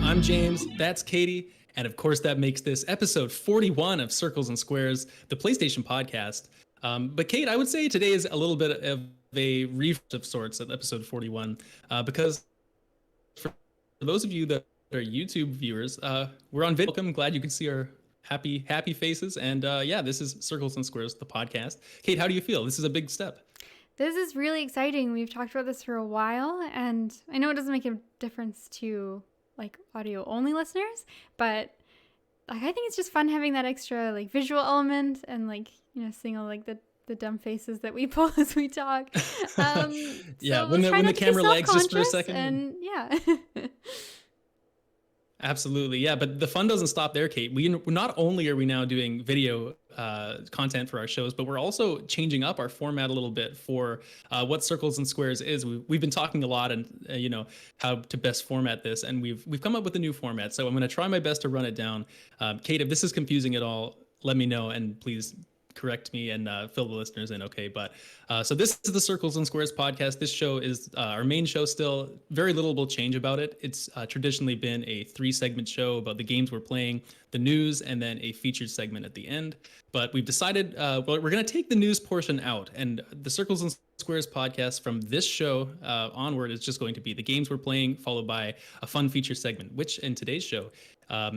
I'm James, that's Katie, and of course that makes this episode 41 of Circles and Squares, the PlayStation podcast. But Kate, I would say today is a little bit of a refresh of sorts at episode 41, because for those of you that are YouTube viewers, we're on video. I'm glad you can see our happy faces, and this is Circles and Squares, the podcast. Kate, how do you feel? This is a big step. This is really exciting. We've talked about this for a while, and I know it doesn't make a difference to like audio only listeners, but like I think it's just fun having that extra like visual element and like, you know, seeing all like the dumb faces that we pull as we talk. Yeah, when the camera lags just for a second. And yeah. Absolutely, yeah, but the fun doesn't stop there, Kate. We not only are we now doing video content for our shows, but we're also changing up our format a little bit for what Circles and Squares is. We've been talking a lot and how to best format this, and we've come up with a new format. So I'm going to try my best to run it down. Kate, if this is confusing at all, let me know, and please correct me and fill the listeners in, okay? But so this is the Circles and Squares podcast. This show is our main show still. Very little will change about it. It's traditionally been a 3-segment show about the games we're playing, the news, and then a featured segment at the end. But we've decided, we're going to take the news portion out, and the Circles and Squares podcast from this show onward is just going to be the games we're playing, followed by a fun feature segment, which in today's show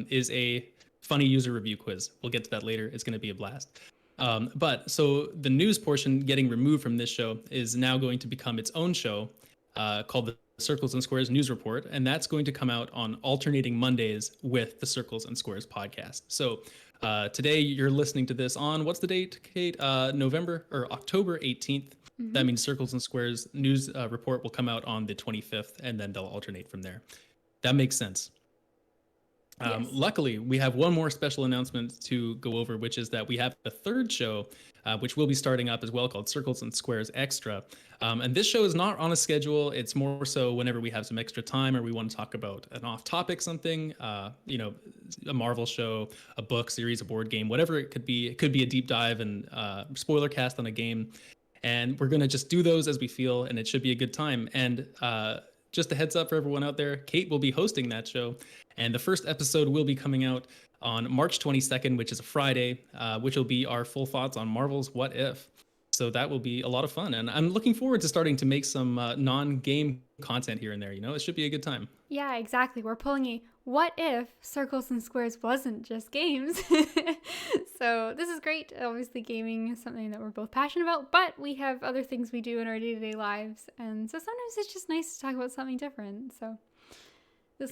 is a funny user review quiz. We'll get to that later. It's going to be a blast. But so the news portion getting removed from this show is now going to become its own show called the Circles and Squares News Report. And that's going to come out on alternating Mondays with the Circles and Squares podcast. So today you're listening to this on, what's the date, Kate? October 18th. Mm-hmm. That means Circles and Squares News Report will come out on the 25th, and then they'll alternate from there. That makes sense. Yes. Luckily, we have one more special announcement to go over, which is that we have a third show, which will be starting up as well, called Circles and Squares Extra. And this show is not on a schedule. It's more so whenever we have some extra time or we want to talk about an off-topic something, a Marvel show, a book, series, a board game, whatever it could be. It could be a deep dive and spoiler cast on a game. And we're going to just do those as we feel, and it should be a good time. And just a heads up for everyone out there, Kate will be hosting that show. And the first episode will be coming out on March 22nd, which is a Friday, which will be our full thoughts on Marvel's What If. So that will be a lot of fun. And I'm looking forward to starting to make some non-game content here and there. It should be a good time. Yeah, exactly. We're pulling a what if Circles and Squares wasn't just games? So this is great. Obviously, gaming is something that we're both passionate about, but we have other things we do in our day-to-day lives. And so sometimes it's just nice to talk about something different. So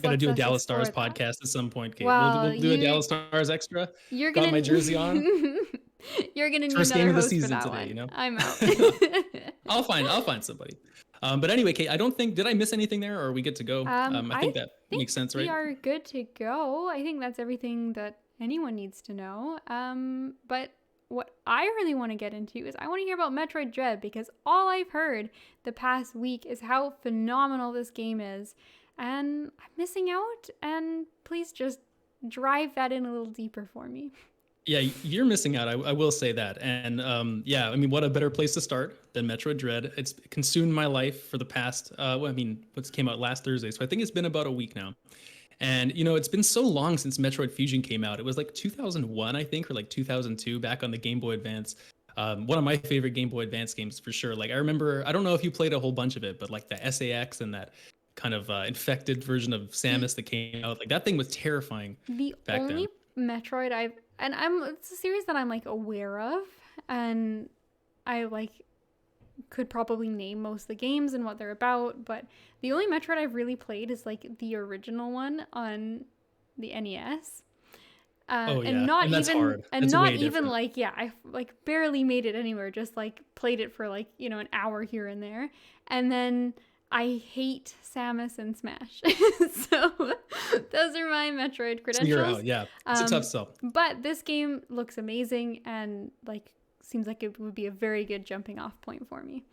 Got to do a Dallas Stars podcast at some point, Kate. Well, we'll do a Dallas Stars extra. You're Got my jersey on. You're gonna need first another game of the host season for that today. one. I'm out. I'll find somebody. But anyway, Kate, I don't think, did I miss anything there, or are we good to go? I think that makes sense, right? We are good to go. I think that's everything that anyone needs to know. But what I really want to get into is I want to hear about Metroid Dread, because all I've heard the past week is how phenomenal this game is. And I'm missing out, and please just drive that in a little deeper for me. Yeah, you're missing out. I will say that. And what a better place to start than Metroid Dread. It's consumed my life for the past, what came out last Thursday. So I think it's been about a week now. And, it's been so long since Metroid Fusion came out. It was like 2001, I think, or like 2002, back on the Game Boy Advance. One of my favorite Game Boy Advance games for sure. Like, I remember, I don't know if you played a whole bunch of it, but like the SAX and that kind of infected version of Samus that came out, like that thing was terrifying. The only Metroid it's a series that I'm like aware of, and I like could probably name most of the games and what they're about, but the only Metroid I've really played is like the original one on the NES. And that's hard. And that's not even like, I like barely made it anywhere, just like played it for like, an hour here and there. And then I hate Samus and Smash. So those are my Metroid credentials. So you're out, yeah. It's a tough sell. But this game looks amazing and like seems like it would be a very good jumping off point for me.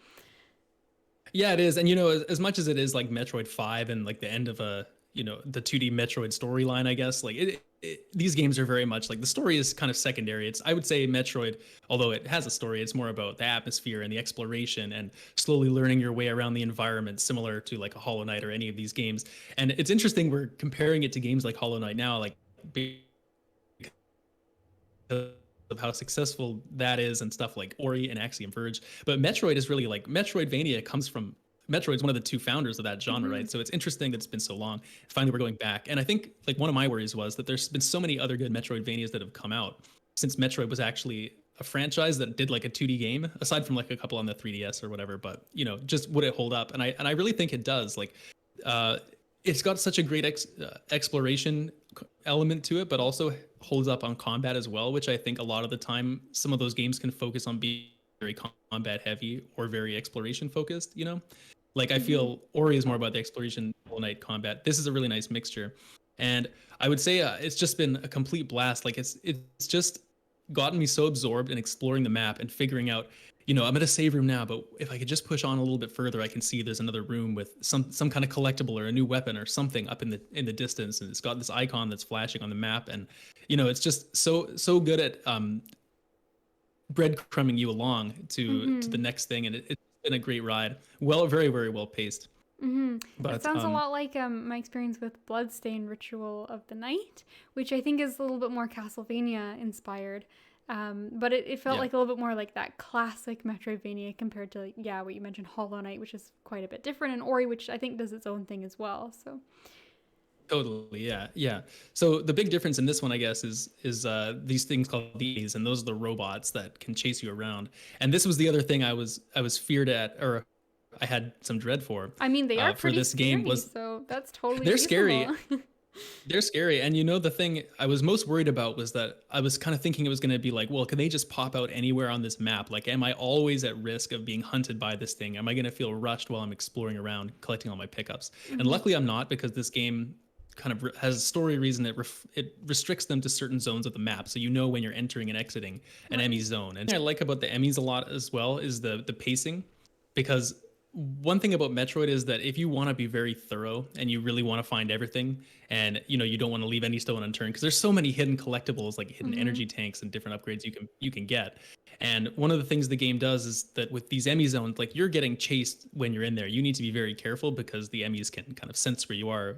Yeah, it is. And as much as it is like Metroid 5 and like the end of the 2D Metroid storyline, I guess, like these games are very much like the story is kind of secondary. I would say Metroid, although it has a story, it's more about the atmosphere and the exploration and slowly learning your way around the environment, similar to like a Hollow Knight or any of these games. And it's interesting we're comparing it to games like Hollow Knight now, like because of how successful that is and stuff like Ori and Axiom Verge. But Metroid is really like Metroidvania comes from Metroid's one of the two founders of that genre, right? So it's interesting that it's been so long. Finally, we're going back. And I think like one of my worries was that there's been so many other good Metroidvanias that have come out since Metroid was actually a franchise that did like a 2D game, aside from like a couple on the 3DS or whatever. But just would it hold up? And I really think it does. Like, it's got such a great exploration element to it, but also holds up on combat as well, which I think a lot of the time some of those games can focus on being very combat heavy or very exploration focused. Like I feel Ori is more about the exploration, Hollow Knight combat. This is a really nice mixture, and I would say it's just been a complete blast. Like it's just gotten me so absorbed in exploring the map and figuring out. I'm at a save room now, but if I could just push on a little bit further, I can see there's another room with some kind of collectible or a new weapon or something up in the distance, and it's got this icon that's flashing on the map, and it's just so good at breadcrumbing you along to the next thing, and it's been a great ride. Very, very well paced. But it sounds a lot like my experience with Bloodstained Ritual of the Night, which I think is a little bit more Castlevania inspired. But it felt like a little bit more like that classic Metroidvania compared to what you mentioned, Hollow Knight, which is quite a bit different, and Ori, which I think does its own thing as well. So totally, yeah. So the big difference in this one, I guess, is these things called these, and those are the robots that can chase you around. And this was the other thing I was feared at, or I had some dread for. I mean, they are for pretty this game scary, so that's totally they're reasonable. scary. They're scary. And the thing I was most worried about was that I was kind of thinking it was going to be like, well, can they just pop out anywhere on this map? Like, am I always at risk of being hunted by this thing? Am I going to feel rushed while I'm exploring around, collecting all my pickups? And luckily I'm not, because this game kind of has a story reason it restricts them to certain zones of the map, so when you're entering and exiting an Emmy zone. And what I like about the Emmys a lot as well is the pacing, because one thing about Metroid is that if you want to be very thorough and you really want to find everything, and you don't want to leave any stone unturned, because there's so many hidden collectibles, like hidden energy tanks and different upgrades you can get. And one of the things the game does is that with these Emmy zones, like you're getting chased when you're in there, you need to be very careful, because the Emmys can kind of sense where you are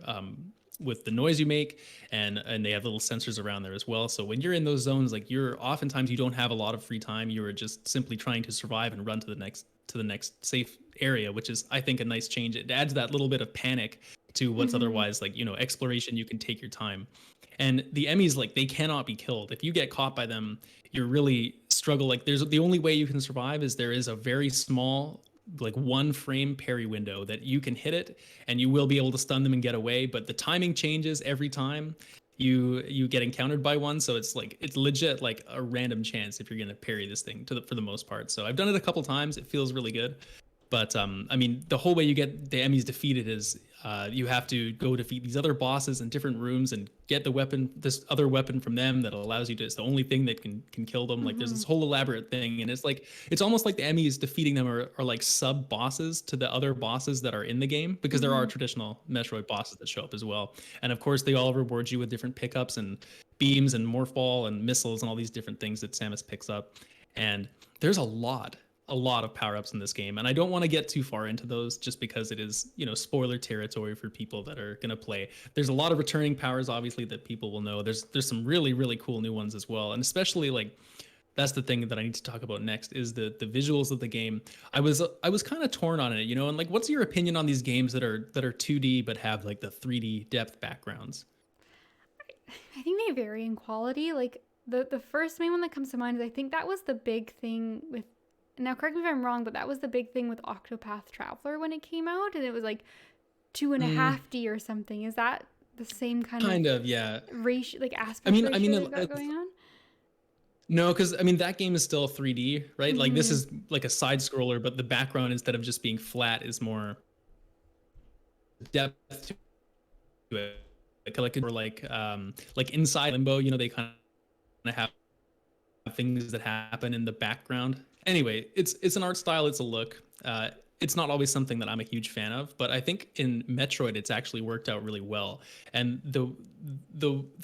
with the noise you make, and they have little sensors around there as well. So when you're in those zones, like oftentimes you don't have a lot of free time. You are just simply trying to survive and run to the next safe area, which is, I think, a nice change. It adds that little bit of panic to what's otherwise like exploration. You can take your time. And the Emmys, like, they cannot be killed. If you get caught by them, you're really struggle. Like, the only way you can survive is there is a very small, like, 1 frame parry window that you can hit it, and you will be able to stun them and get away. But the timing changes every time you get encountered by one, so it's legit like a random chance if you're gonna parry this thing for the most part. So I've done it a couple times. It feels really good. But I mean, the whole way you get the Emmys defeated is you have to go defeat these other bosses in different rooms and get this other weapon from them that allows you to. It's the only thing that can kill them. Like, there's this whole elaborate thing, and it's almost like the Emmys defeating them are like sub bosses to the other bosses that are in the game, because there are traditional Metroid bosses that show up as well. And of course, they all reward you with different pickups and beams and morph ball and missiles and all these different things that Samus picks up. And there's a lot of power-ups in this game, and I don't want to get too far into those, just because it is spoiler territory for people that are going to play. There's a lot of returning powers, obviously, that people will know. There's some really, really cool new ones as well, and especially, like, that's the thing that I need to talk about next, is the visuals of the game. I was kind of torn on it, and like, what's your opinion on these games that are 2D but have like the 3D depth backgrounds? I think they vary in quality. Like, the first main one that comes to mind is, I think that was the big thing with, now correct me if I'm wrong, but that was the big thing with Octopath Traveler when it came out, and it was like 2.5D or something. Is that the same kind of yeah ratio, like aspect ratio got going on? No, because I mean, that game is still 3D, right? Like, this is like a side scroller, but the background, instead of just being flat, is more depth to it. Like inside Limbo, they kind of have things that happen in the background. Anyway, it's an art style, it's a look. it's not always something that I'm a huge fan of, but I think in Metroid it's actually worked out really well. And the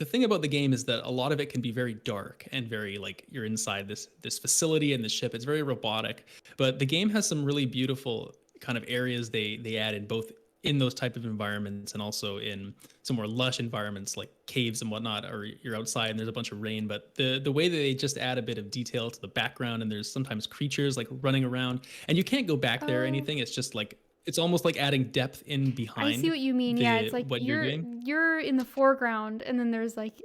thing about the game is that a lot of it can be very dark and very like you're inside this facility and the ship. It's very robotic, but the game has some really beautiful kind of areas they add in both in those type of environments and also in some more lush environments like caves and whatnot, or you're outside and there's a bunch of rain. But the way that they just add a bit of detail to the background, and there's sometimes creatures like running around and you can't go back there or anything. It's just like it's almost like adding depth in behind. I see what you mean. Yeah, it's like what you're doing. you're in the foreground, and then there's like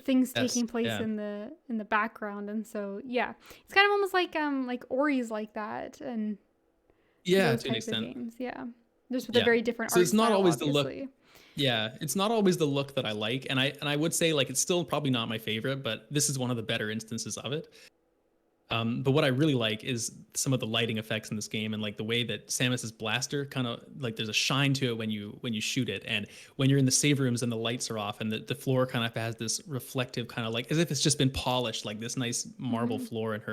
things Yes, taking place yeah. in the background, and so yeah, it's kind of almost like Ori's like that, and Yeah, those to an types of extent. games. Yeah, just with a Yeah. very different So art it's not style, always the look. obviously. Yeah, it's not always the look that I like, and I would say like it's still probably not my favorite, but this is one of the better instances of it. But what I really like is some of the lighting effects in this game, and like the way that Samus's blaster kind of like there's a shine to it when you shoot it, and when you're in the save rooms and the lights are off and the floor kind of has this reflective kind of like as if it's just been polished, like this nice marble Hmm. floor, and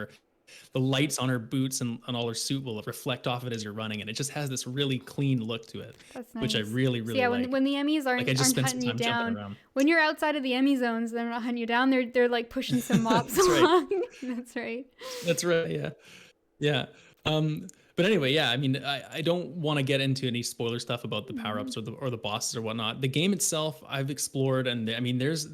the lights on her boots and all her suit will reflect off it as you're running, and it just has this really clean look to it, That's which I nice. really So really yeah, like. when the Emmys Like I just aren't spent some hunting you time jumping down, around. when you're outside of the Emmy zones, they're not hunting you down. They're like pushing some mops That's right. along. That's right. That's right. Yeah. Yeah. But anyway, yeah, I mean, I don't want to get into any spoiler stuff about the Hmm. power-ups or the bosses or whatnot. The game itself, I've explored, and I mean, there's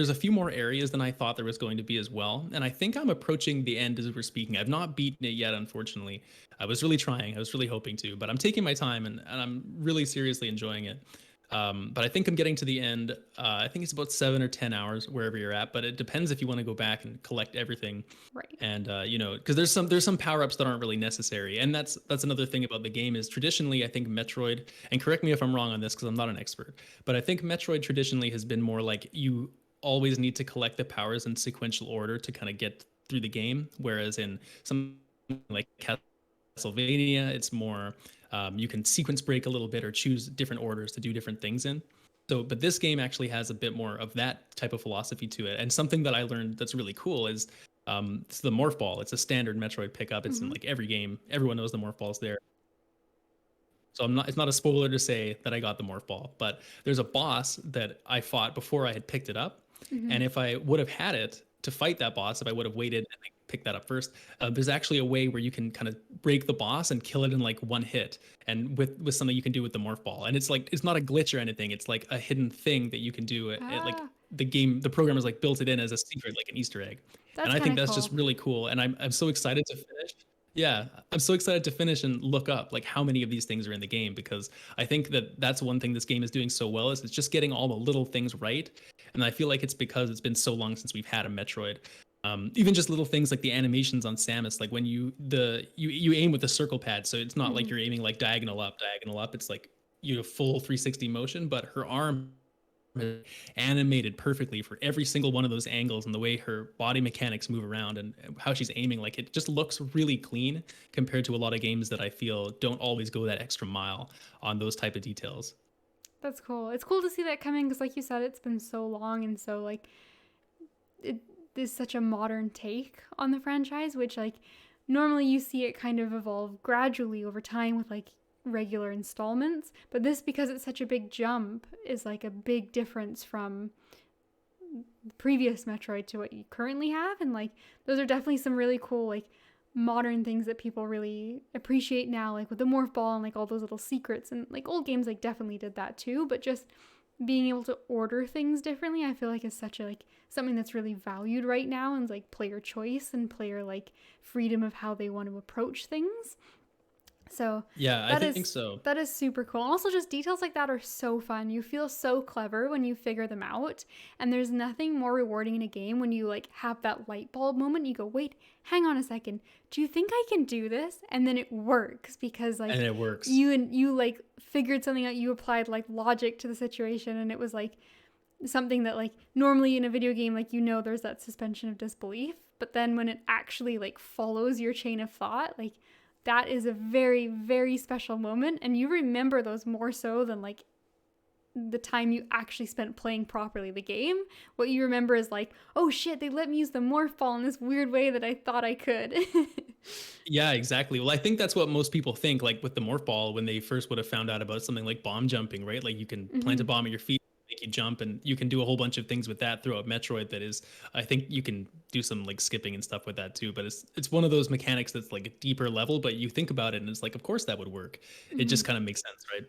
a few more areas than I thought there was going to be as well. And I think I'm approaching the end as we're speaking. I've not beaten it yet, unfortunately. I was really trying. I was really hoping to, but I'm taking my time and I'm really seriously enjoying it. But I think I'm getting to the end. I think it's about 7 or 10 hours wherever you're at, but it depends if you want to go back and collect everything. Right. And you know, because there's some power ups that aren't really necessary, and that's another thing about the game is traditionally I think Metroid, and correct me if I'm wrong on this because I'm not an expert, but I think Metroid traditionally has been more like you always need to collect the powers in sequential order to kind of get through the game, whereas in some like Castlevania, it's more you can sequence break a little bit or choose different orders to do different things in. So, but this game actually has a bit more of that type of philosophy to it. And something that I learned that's really cool is it's the morph ball. It's a standard Metroid pickup. It's in Hmm. like every game. Everyone knows the morph ball's there. So I'm not. It's not a spoiler to say that I got the morph ball, but there's a boss that I fought before I had picked it up, Hmm. and if I would have had it to fight that boss, if I would have waited and like, picked that up first, there's actually a way where you can kind of break the boss and kill it in like one hit, and with something you can do with the morph ball. And it's like it's not a glitch or anything. It's like a hidden thing that you can do. Like Ah, the programmers like built it in as a secret, like an Easter egg. And that's I kind think of that's just cool. really cool. And I'm so excited to finish. Yeah, I'm so excited to finish and look up like how many of these things are in the game, because I think that that's one thing this game is doing so well is it's just getting all the little things right. And I feel like it's because it's been so long since we've had a Metroid. Even just little things like the animations on Samus, like when you aim with the circle pad, so it's not like Hmm. you're aiming like diagonal up, diagonal up. It's like you have full 360 motion, but her arm animated perfectly for every single one of those angles, and the way her body mechanics move around and how she's aiming, like it just looks really clean compared to a lot of games that I feel don't always go that extra mile on those type of details. That's cool. It's cool to see that coming because, like you said, it's been so long, and so like it is such a modern take on the franchise, which like normally you see it kind of evolve gradually over time with like regular installments, but this, because it's such a big jump, is like a big difference from the previous Metroid to what you currently have. And like those are definitely some really cool like modern things that people really appreciate now, like with the morph ball and like all those little secrets. And like old games like definitely did that too, but just being able to order things differently, I feel like is such a like something that's really valued right now, and like player choice and player like freedom of how they want to approach things. So Yeah, I that think is so. that is super cool. And also just details like that are so fun. You feel so clever when you figure them out. And there's nothing more rewarding in a game when you like have that light bulb moment. You go, wait, hang on a second. Do you think I can do this? And then it works because like And it works. you like figured something out. You applied like logic to the situation, and it was like something that like normally in a video game, like there's that suspension of disbelief. But then when it actually like follows your chain of thought, like that is a very, very special moment. And you remember those more so than like the time you actually spent playing properly the game. What you remember is like, oh shit, they let me use the morph ball in this weird way that I thought I could. Yeah, exactly. Well, I think that's what most people think, like with the morph ball, when they first would have found out about something like bomb jumping, right? Like you can plant a Hmm. bomb at your feet, make you jump, and you can do a whole bunch of things with that throughout Metroid. That is, I think you can do some like skipping and stuff with that too. But it's one of those mechanics that's like a deeper level. But you think about it, and it's like, of course that would work. It Hmm. just kind of makes sense, right?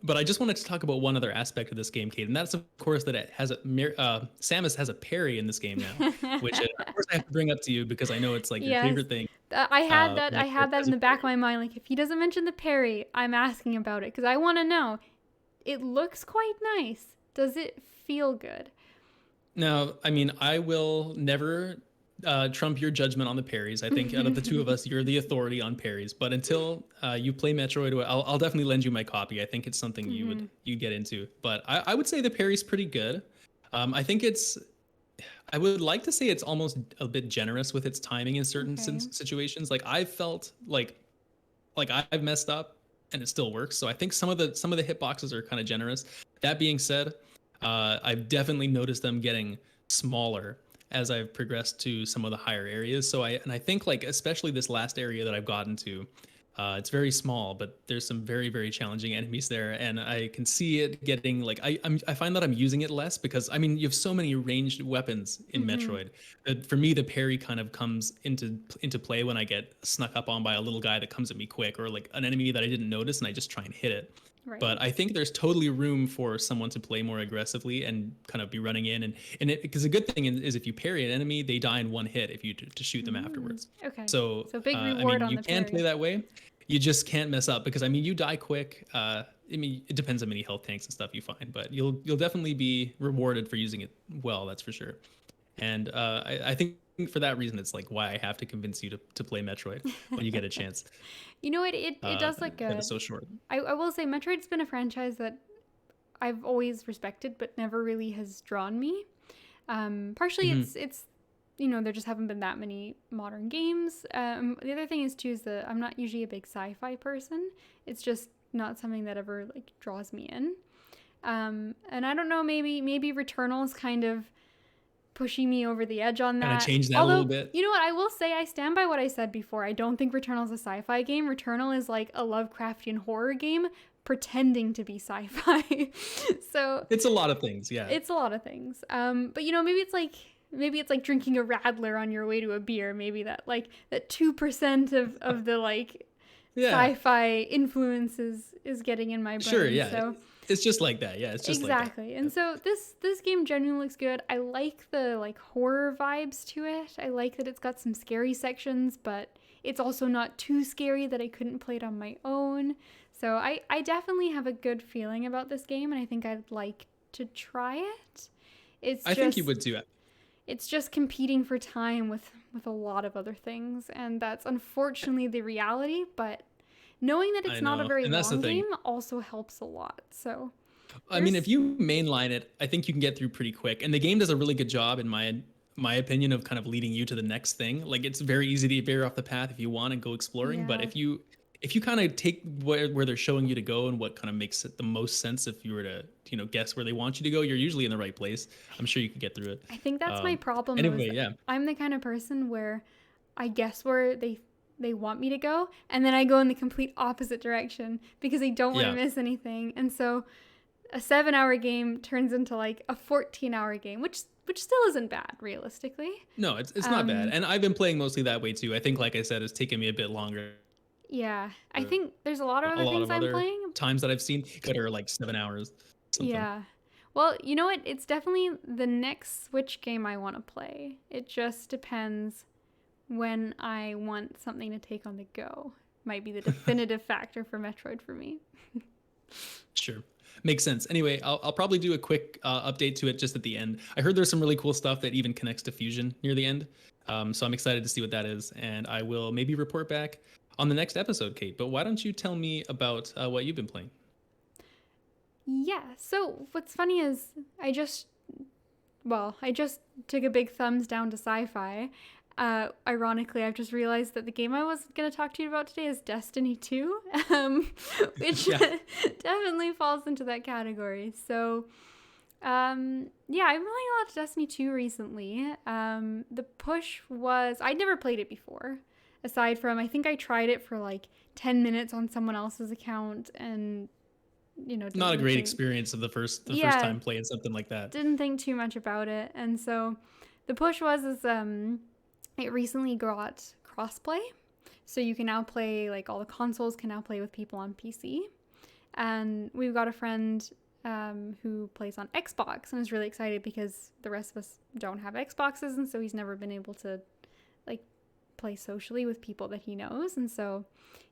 But I just wanted to talk about one other aspect of this game, Kate, and that's of course that it has Samus has a parry in this game now, which of course I have to bring up to you because I know it's like your Yes. favorite thing. I had that. I Metroid had that has in a the back of parry. my mind. Like, if he doesn't mention the parry, I'm asking about it because I want to know. It looks quite nice. Does it feel good? Now, I mean, I will never trump your judgment on the parries. I think out of the two of us, you're the authority on parries. But until you play Metroid, I'll definitely lend you my copy. I think it's something Hmm. you get into. But I would say the parry's pretty good. I think it's. I would like to say it's almost a bit generous with its timing in certain Okay. situations. Like I felt like I've messed up and it still works. So I think some of the hitboxes are kind of generous. That being said, I've definitely noticed them getting smaller as I've progressed to some of the higher areas. I think like especially this last area that I've gotten to, it's very small, but there's some very very challenging enemies there, and I can see it getting like I find that I'm using it less because I mean you have so many ranged weapons in Hmm. Metroid. For me, the parry kind of comes into play when I get snuck up on by a little guy that comes at me quick, or like an enemy that I didn't notice, and I just try and hit it. Right. But I think there's totally room for someone to play more aggressively and kind of be running in and it because a good thing is if you parry an enemy, they die in one hit if you to shoot them Mm. afterwards. Okay. So So big I reward mean, on you the can play parry. that way. You just can't mess up because I mean, you die quick. I mean, it depends how many health tanks and stuff you find, but you'll definitely be rewarded for using it well. That's for sure. And I think for that reason, it's like why I have to convince you to play Metroid when you get a chance. You know what? It does look That is good. so short. I will say Metroid's been a franchise that I've always respected, but never really has drawn me. Partially, Hmm. it's there just haven't been that many modern games. The other thing is too is that I'm not usually a big sci-fi person. It's just not something that ever like draws me in. And I don't know, maybe Returnal's kind of pushing me over the edge on Kind of that. change that a little Although, bit. you know what, I will say I stand by what I said before. I don't think Returnal's a sci-fi game. Returnal is like a Lovecraftian horror game pretending to be sci-fi. So It's a lot of things. Yeah. it's a lot of things. But maybe it's like drinking a Radler on your way to a beer. Maybe that 2% of the like Yeah. sci-fi influence is getting in my Sure. brain. Yeah. So It's just like that. Yeah. It's just like that. exactly. And so this game genuinely looks good. I like the like horror vibes to it. I like that it's got some scary sections, but it's also not too scary that I couldn't play it on my own. So I definitely have a good feeling about this game, and I think I'd like to try it. It's I think you just would too. it's just competing for time with a lot of other things, and that's unfortunately the reality, but knowing that I it's not a know. very And that's the long thing. game also helps a lot. So I mean, if there's you mainline it, I think you can get through pretty quick. And the game does a really good job, in my opinion, of kind of leading you to the next thing. Like it's very easy to veer off the path if you want and go exploring. But yeah. if you kind of take where they're showing you to go and what kind of makes it the most sense, if you were to guess where they want you to go, you're usually in the right place. I'm sure you could get through it. I think that's my Um, problem though, is anyway, yeah, I'm the kind of person where I guess where they want me to go, and then I go in the complete opposite direction because I don't want to yeah. miss anything. And so a 7-hour game turns into like a 14-hour game, which still isn't bad realistically. No, it's not bad. Um, And I've been playing mostly that way too. I think, like I said, it's taken me a bit longer. yeah, I think there's a lot of A other lot things of I'm other playing. times that I've seen that are like 7 hours, something. Yeah. Well, you know what? It's definitely the next Switch game I want to play. It just depends when I want something to take on the go. Might be the definitive factor for Metroid for me. Sure. Makes sense. Anyway, I'll probably do a quick update to it just at the end. I heard there's some really cool stuff that even connects to Fusion near the end. So I'm excited to see what that is. And I will maybe report back on the next episode, Kate. But why don't you tell me about what you've been playing? Yeah. So what's funny is I just took a big thumbs down to sci-fi. Ironically, I've just realized that the game I was going to talk to you about today is Destiny 2, which Yeah. definitely falls into that category. So, yeah, I'm playing a lot of Destiny 2 recently. The push was, I'd never played it before. aside from, I think I tried it for like 10 minutes on someone else's account, and Not a didn't great think, experience of the first yeah, time playing something like that. didn't think too much about it. And so the push was it recently got crossplay, so you can now play, like, all the consoles can now play with people on PC. And we've got a friend who plays on Xbox and is really excited because the rest of us don't have Xboxes, and so he's never been able to, like, play socially with people that he knows. And so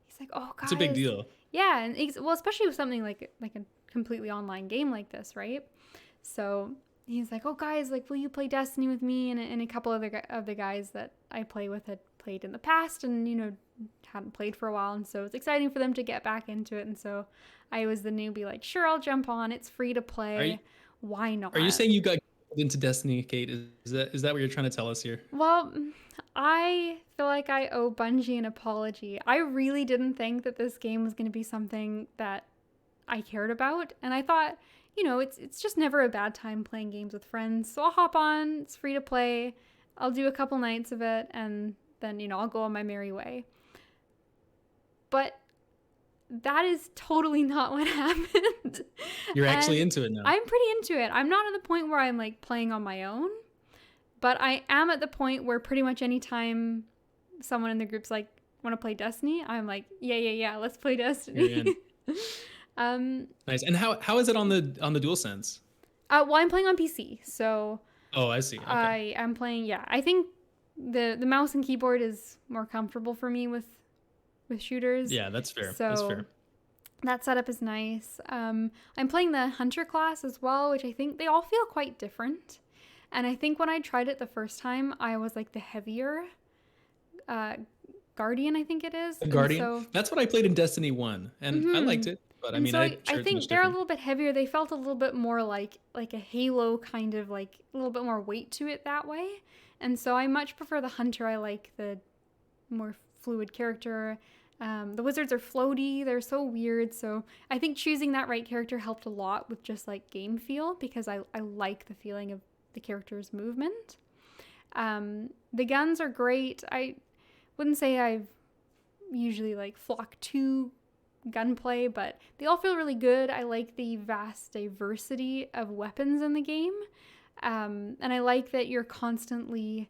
he's like, oh, guys. It's a big deal. Yeah, and well, especially with something like a completely online game like this, right? So he's like, oh, guys, like, will you play Destiny with me? And a couple of the guys that I play with had played in the past and, hadn't played for a while. And so it's exciting for them to get back into it. And so I was the newbie, like, sure, I'll jump on. It's free to play. Why not? Are you saying you got into Destiny, Kate? Is that what you're trying to tell us here? Well, I feel like I owe Bungie an apology. I really didn't think that this game was going to be something that I cared about. And I thought, it's just never a bad time playing games with friends. So I'll hop on. It's free to play. I'll do a couple nights of it, and then, I'll go on my merry way. But that is totally not what happened. You're actually into it now. I'm pretty into it. I'm not at the point where I'm, like, playing on my own, but I am at the point where pretty much anytime someone in the group's like, want to play Destiny, I'm like, yeah, let's play Destiny. Nice. And how is it on the DualSense? Well, I'm playing on PC, so oh, I see. Okay. I am playing. Yeah, I think the mouse and keyboard is more comfortable for me with shooters. Yeah, that's fair. So that's fair. That setup is nice. I'm playing the Hunter class as well, which I think they all feel quite different. And I think when I tried it the first time, I was like the heavier Guardian, I think it is. The Guardian? So, that's what I played in Destiny 1, and I liked it. But I mean, so I think they're a little bit heavier. They felt a little bit more like a Halo kind of, like, a little bit more weight to it that way. And so I much prefer the Hunter. I like the more fluid character. The wizards are floaty. They're so weird. So I think choosing that right character helped a lot with just, like, game feel, because I like the feeling of the character's movement. The guns are great. I wouldn't say I've usually, like, flocked to gunplay, but they all feel really good. I like the vast diversity of weapons in the game. And I like that you're constantly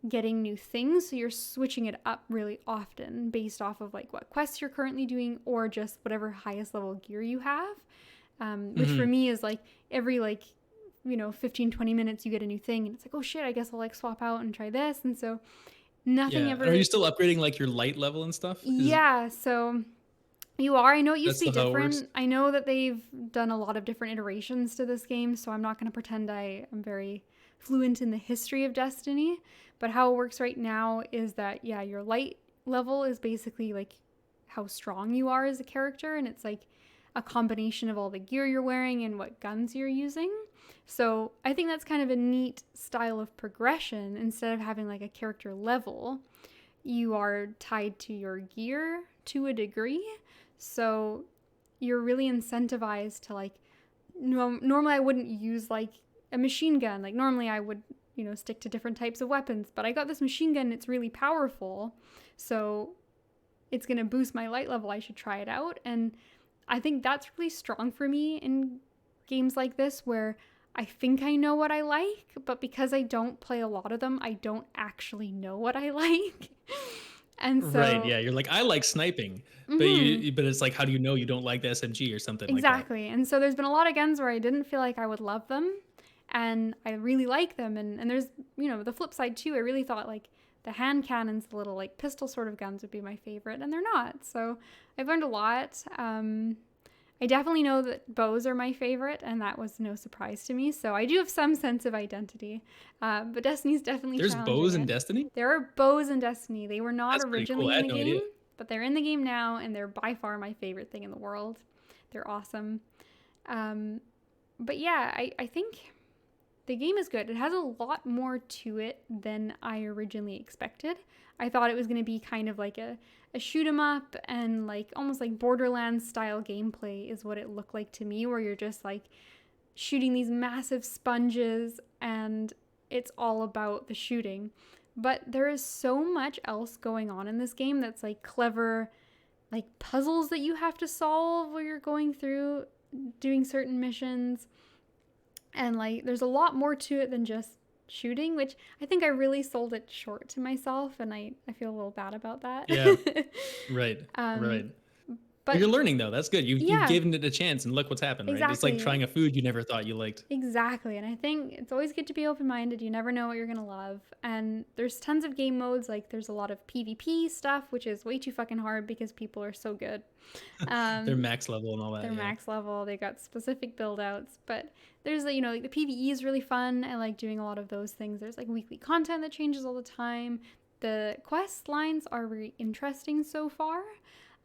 getting new things, so you're switching it up really often based off of, like, what quests you're currently doing or just whatever highest level gear you have, which for me is like every 15-20 minutes you get a new thing, and it's like, oh shit, I guess I'll, like, swap out and try this. And so nothing ever. Are you still upgrading, like, your light level and stuff? Yeah, so you are. I know it used to be different. I know that they've done a lot of different iterations to this game, so I'm not going to pretend I am very fluent in the history of Destiny. But how it works right now is that, yeah, your light level is basically, like, how strong you are as a character, and it's, like, a combination of all the gear you're wearing and what guns you're using. So I think that's kind of a neat style of progression. Instead of having, like, a character level, you are tied to your gear to a degree. So you're really incentivized to, like, normally I wouldn't use, like, a machine gun. Like, normally I would, stick to different types of weapons, but I got this machine gun. It's really powerful, so it's going to boost my light level. I should try it out. And I think that's really strong for me in games like this, where I think I know what I like, but because I don't play a lot of them, I don't actually know what I like. And so, right, yeah, you're like, I like sniping, but it's like, how do you know you don't like the SMG or something exactly. like that? And so there's been a lot of guns where I didn't feel like I would love them, and I really like them. And there's, the flip side too. I really thought, like, the hand cannons, the little, like, pistol sort of guns would be my favorite, and they're not. So I've learned a lot. I definitely know that bows are my favorite, and that was no surprise to me. So I do have some sense of identity. But Destiny's definitely There's bows in Destiny? There are bows in Destiny. They were not originally in the game, idea. But they're in the game now, and they're by far my favorite thing in the world. They're awesome. But yeah, I think the game is good. It has a lot more to it than I originally expected. I thought it was going to be kind of like a shoot 'em up, and, like, almost like Borderlands style gameplay is what it looked like to me, where you're just, like, shooting these massive sponges and it's all about the shooting. But there is so much else going on in this game that's like clever, like puzzles that you have to solve while you're going through doing certain missions. And like there's a lot more to it than just shooting, which I think I really sold it short to myself, and I feel a little bad about that. Yeah. Right. Right. But You're learning though. That's good. You've yeah, given it a chance, and look what's happened, right? It's like exactly. trying a food you never thought you liked. Exactly. And I think it's always good to be open-minded. You never know what you're going to love. And there's tons of game modes. Like there's a lot of PvP stuff, which is way too fucking hard because people are so good. They're max level and all that. They're yeah. max level. They got specific build outs. But there's, you know, like the PvE is really fun. I like doing a lot of those things. There's like weekly content that changes all the time. The quest lines are really interesting so far.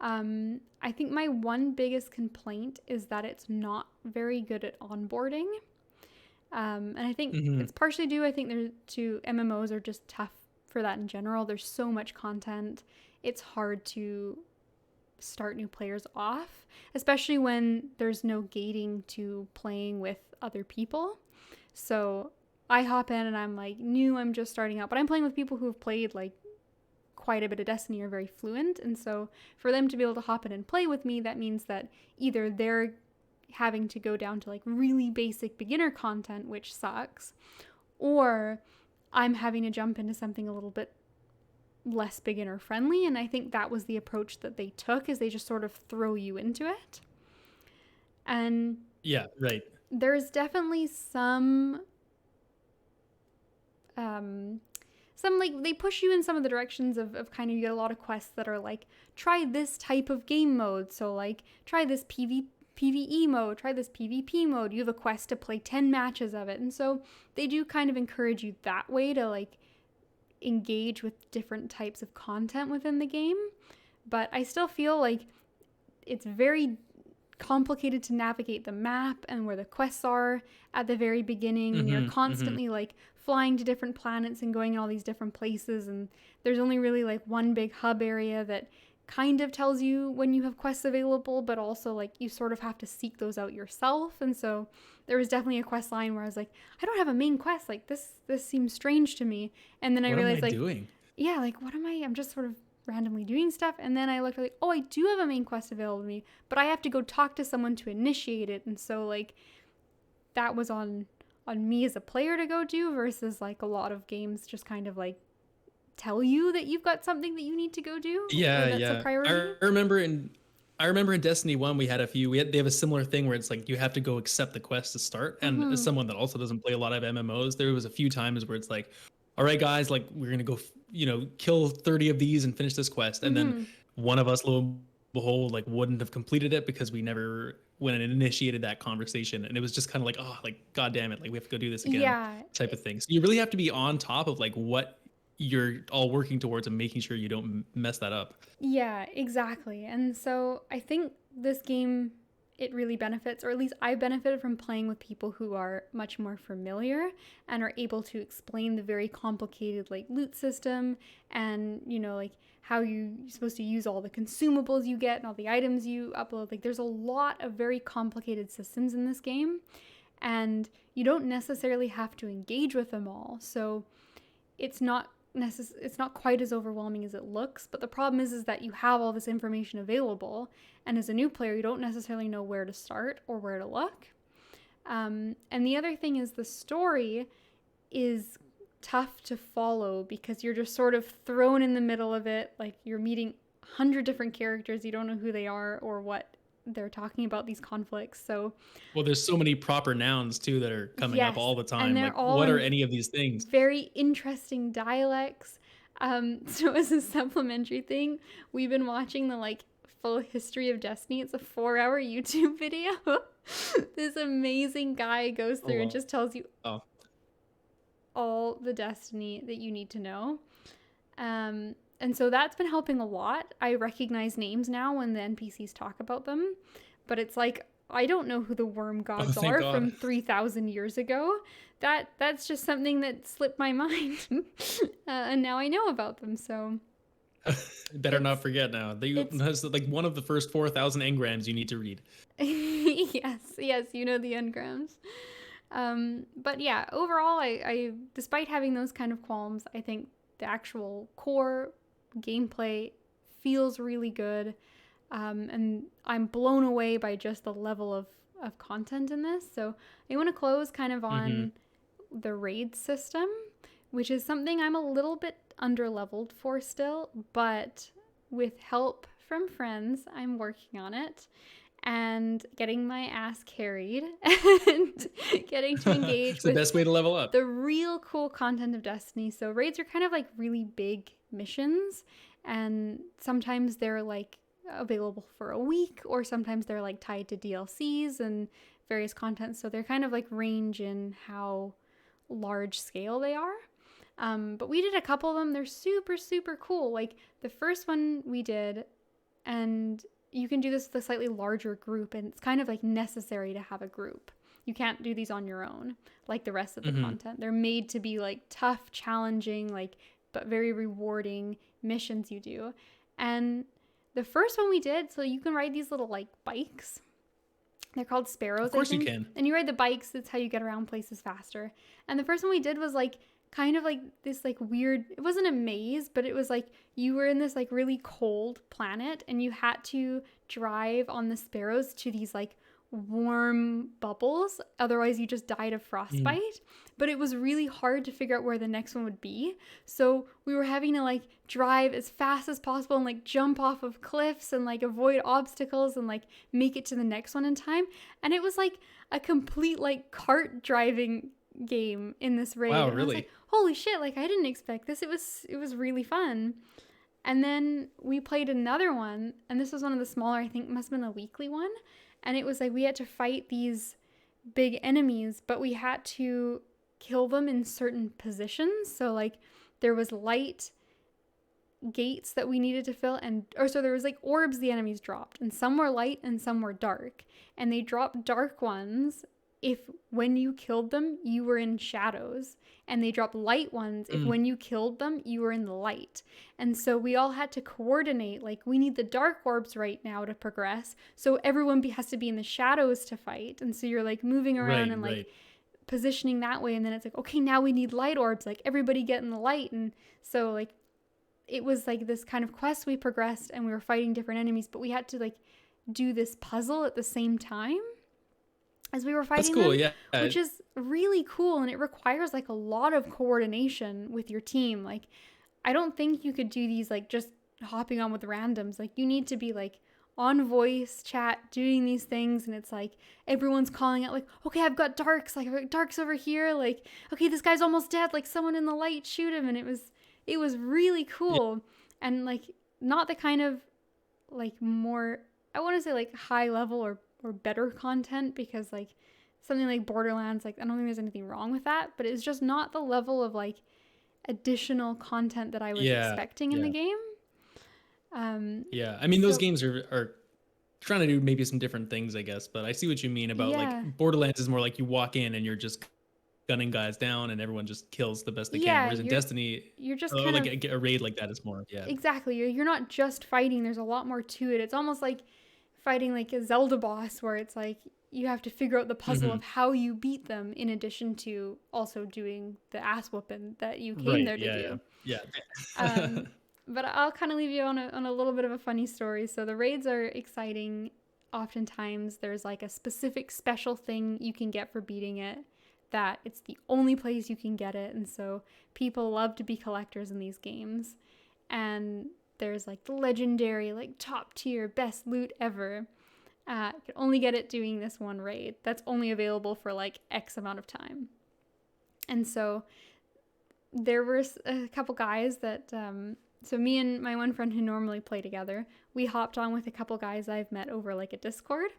I think my one biggest complaint is that it's not very good at onboarding. And I think it's partially due, I think, to MMOs are just tough for that in general. There's so much content. It's hard to start new players off, especially when there's no gating to playing with other people. So I hop in and I'm like new, I'm just starting out, but I'm playing with people who have played like quite a bit of Destiny, are very fluent, and so for them to be able to hop in and play with me, that means that either they're having to go down to like really basic beginner content, which sucks, or I'm having to jump into something a little bit less beginner friendly. And I think that was the approach that they took, is they just sort of throw you into it. And yeah, right. There's definitely some like they push you in some of the directions of kind of, you get a lot of quests that are like, try this type of game mode. So like try this PvE mode, try this PvP mode. You have a quest to play 10 matches of it. And so they do kind of encourage you that way to like engage with different types of content within the game. But I still feel like it's very complicated to navigate the map and where the quests are at the very beginning. And you're constantly like flying to different planets and going in all these different places, and there's only really like one big hub area that kind of tells you when you have quests available, but also like you sort of have to seek those out yourself. And so there was definitely a quest line where I was like, I don't have a main quest, like this seems strange to me. And then I realized, like, doing? Yeah, like what am I? I'm just sort of randomly doing stuff. And then I looked like, oh, I do have a main quest available to me, but I have to go talk to someone to initiate it. And so like that was on me as a player to go do, versus like a lot of games just kind of like tell you that you've got something that you need to go do. Yeah, that's a priority. I remember in Destiny 1 they have a similar thing where it's like you have to go accept the quest to start. And as someone that also doesn't play a lot of MMOs, there was a few times where it's like, all right guys, like we're gonna go kill 30 of these and finish this quest, and then one of us, lo and behold, like wouldn't have completed it because we never went and initiated that conversation. And it was just kind of like, oh, like god damn it, like we have to go do this again, type of thing. So you really have to be on top of like what you're all working towards and making sure you don't mess that up. Yeah, exactly. And so I think this game, it really benefits, or at least I benefited from playing with people who are much more familiar and are able to explain the very complicated like loot system, and like how you're supposed to use all the consumables you get and all the items you upload. Like there's a lot of very complicated systems in this game, and you don't necessarily have to engage with them all. So it's not quite as overwhelming as it looks. But the problem is that you have all this information available, and as a new player, you don't necessarily know where to start or where to look. And the other thing is the story is tough to follow because you're just sort of thrown in the middle of it. Like you're meeting 100 different characters. You don't know who they are or what they're talking about, these conflicts. So well, there's so many proper nouns too that are coming up all the time. And they're like all what are any of these things? Very interesting dialects. So as a supplementary thing, we've been watching the like full history of Destiny. It's a 4-hour YouTube video. This amazing guy goes through and just tells you all the Destiny that you need to know. And so that's been helping a lot. I recognize names now when the NPCs talk about them, but it's like, I don't know who the worm gods are from 3,000 years ago. That's just something that slipped my mind. And now I know about them. So better not forget now. That's like one of the first 4,000 engrams you need to read. yes, you know the engrams. But yeah, overall, I despite having those kind of qualms, I think the actual core gameplay feels really good. And I'm blown away by just the level of content in this. So I want to close kind of on the raid system, which is something I'm a little bit under-leveled for still, but with help from friends, I'm working on it and getting my ass carried and getting to engage It's with the best way to level up. the real cool content of Destiny. So raids are kind of like really big missions, and sometimes they're like available for a week, or sometimes they're like tied to DLCs and various content. So they're kind of like range in how large scale they are. But we did a couple of them. They're super, super cool. Like the first one we did, and you can do this with a slightly larger group, and it's kind of like necessary to have a group. You can't do these on your own like the rest of the content. They're made to be like tough, challenging, like, but very rewarding missions you do. And the first one we did, so you can ride these little like bikes. They're called sparrows. Of course you can. And you ride the bikes. That's how you get around places faster. And the first one we did was like kind of like this like weird, it wasn't a maze, but it was like you were in this like really cold planet, and you had to drive on the sparrows to these like warm bubbles. Otherwise you just died of frostbite. But it was really hard to figure out where the next one would be. So we were having to like drive as fast as possible and like jump off of cliffs and like avoid obstacles and like make it to the next one in time. And it was like a complete like kart driving game in this raid. Wow, and really? I was like, holy shit, like I didn't expect this. It was really fun. And then we played another one, and this was one of the smaller, I think must have been a weekly one. And it was like we had to fight these big enemies, but we had to kill them in certain positions. So like there was light gates that we needed to fill, so there was like orbs the enemies dropped, and some were light and some were dark. And they dropped dark ones if when you killed them you were in shadows, and they dropped light ones if when you killed them you were in the light. And so we all had to coordinate, like we need the dark orbs right now to progress, so everyone has to be in the shadows to fight. And so you're like moving around and like positioning that way, and then it's like, okay, now we need light orbs, like everybody get in the light. And so like it was like this kind of quest. We progressed and we were fighting different enemies, but we had to like do this puzzle at the same time as we were fighting. That's cool, them, yeah. which is really cool, and it requires like a lot of coordination with your team. Like I don't think you could do these like just hopping on with randoms. Like you need to be like on voice chat doing these things, and it's like everyone's calling out like, okay, I've got darks, like I've got darks over here, like okay, this guy's almost dead, like someone in the light, shoot him. And it was really cool. And like not the kind of like more, I want to say like high level or better content, because like something like Borderlands, like I don't think there's anything wrong with that, but it's just not the level of like additional content that I was expecting in the game. I mean, those games are trying to do maybe some different things, I guess, but I see what you mean about like Borderlands is more like you walk in and you're just gunning guys down and everyone just kills the best they can. Whereas in Destiny, you're just kind like a raid like that is more, exactly. You're not just fighting. There's a lot more to it. It's almost like fighting like a Zelda boss, where it's like you have to figure out the puzzle of how you beat them, in addition to also doing the ass whooping that you came there to do. But I'll kind of leave you on a little bit of a funny story. So the raids are exciting. Oftentimes there's like a specific special thing you can get for beating it, that it's the only place you can get it. And so people love to be collectors in these games. And there's like the legendary, like top tier, best loot ever. You can only get it doing this one raid that's only available for like X amount of time. And so there were a couple guys that, so me and my one friend who normally play together, we hopped on with a couple guys I've met over like a Discord,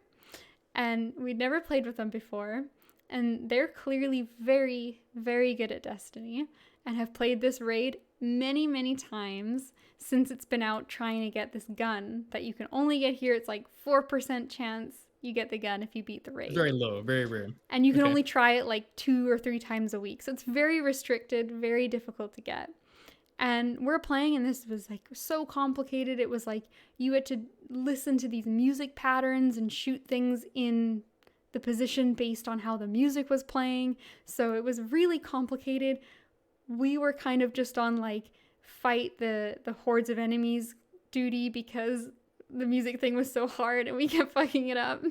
and we'd never played with them before. And they're clearly very, very good at Destiny and have played this raid many, many times since it's been out, trying to get this gun that you can only get here. It's like 4% chance you get the gun if you beat the raid. Very low, very rare. And you can only try it like 2 or 3 times a week. So it's very restricted, very difficult to get. And we're playing, and this was like so complicated. It was like you had to listen to these music patterns and shoot things in the position based on how the music was playing. So it was really complicated. We were kind of just on like fight the hordes of enemies duty because the music thing was so hard and we kept fucking it up.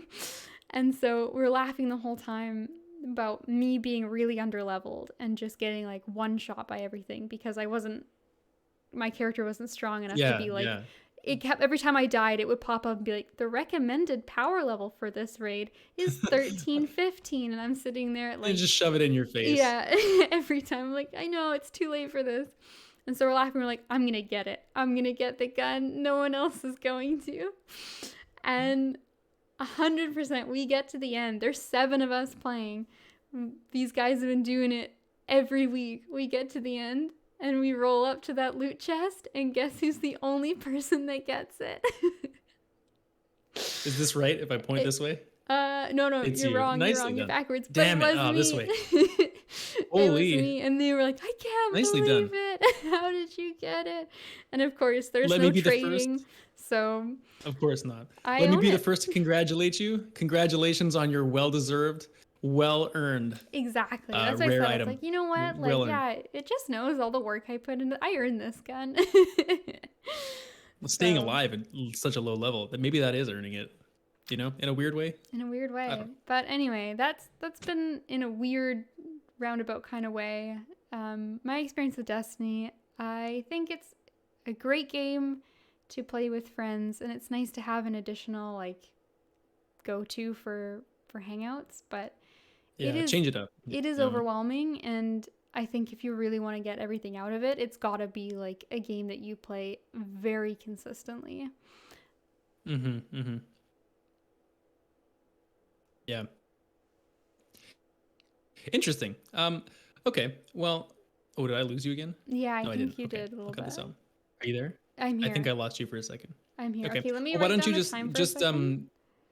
And so we're laughing the whole time about me being really underleveled and just getting like one shot by everything because my character wasn't strong enough to be like, it kept, every time I died, it would pop up and be like, the recommended power level for this raid is 13-15. And I'm sitting there at like, and just shove it in your face. Yeah. Every time I'm like, I know it's too late for this. And so we're laughing. We're like, I'm going to get it. I'm going to get the gun. No one else is going to. And 100% we get to the end. There's 7 of us playing. These guys have been doing it every week. We get to the end and we roll up to that loot chest, and guess who's the only person that gets it? Is this right if I point this way? No, it's you're you. wrong. Nicely You're wrong. done. You're backwards. Damn but it. Oh, me. this way. It was Holy. me. And they were like, I can't Nicely believe done. it. How did you get it? And of course, there's Let no me be the trading. first. So Of course not. I Let me own be the it. first to congratulate you. Congratulations on your well-deserved, well-earned. Exactly. That's what I rare said. item. It's like, you know what? Well Like, earned. yeah, it just knows all the work I put into. I earned this gun. Staying So- alive at such a low level, that maybe that is earning it, in a weird way. In a weird way. don't- But anyway, that's been in a weird roundabout kind of way. My experience with Destiny, I think it's a great game to play with friends, and it's nice to have an additional like go-to for hangouts, but Yeah, it is change it up. it is overwhelming, and I think if you really want to get everything out of it, it's got to be like a game that you play very consistently. Yeah. Interesting. Okay. Well, did I lose you again? Yeah, I No, I think didn't. you Okay. did a little I'll cut bit. this out. Are you there? I'm here. I think I lost you for a second. I'm here. Okay. Okay, let me Well, write why don't down you the just time for a second.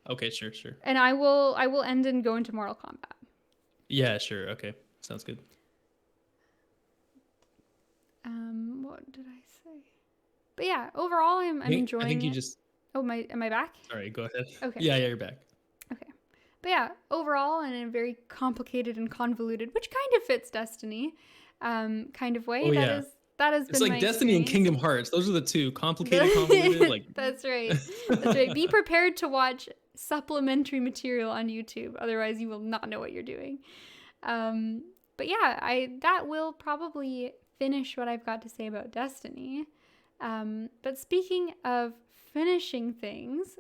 Okay, sure. And I will end and go into Mortal Kombat. Yeah, sure. Okay. Sounds good. What did I say? But yeah, overall I'm enjoying I think you it. just Am I back? Sorry, go ahead. Okay. Yeah, you're back. Okay. But yeah, overall in a very complicated and convoluted, which kind of fits Destiny, kind of way. Oh, that yeah. is that has It's been like my Destiny and experience. Kingdom Hearts. Those are the two. Complicated, convoluted. Like That's right. That's right. Be prepared to watch supplementary material on YouTube. Otherwise, you will not know what you're doing. But yeah, that will probably finish what I've got to say about Destiny. But speaking of finishing things,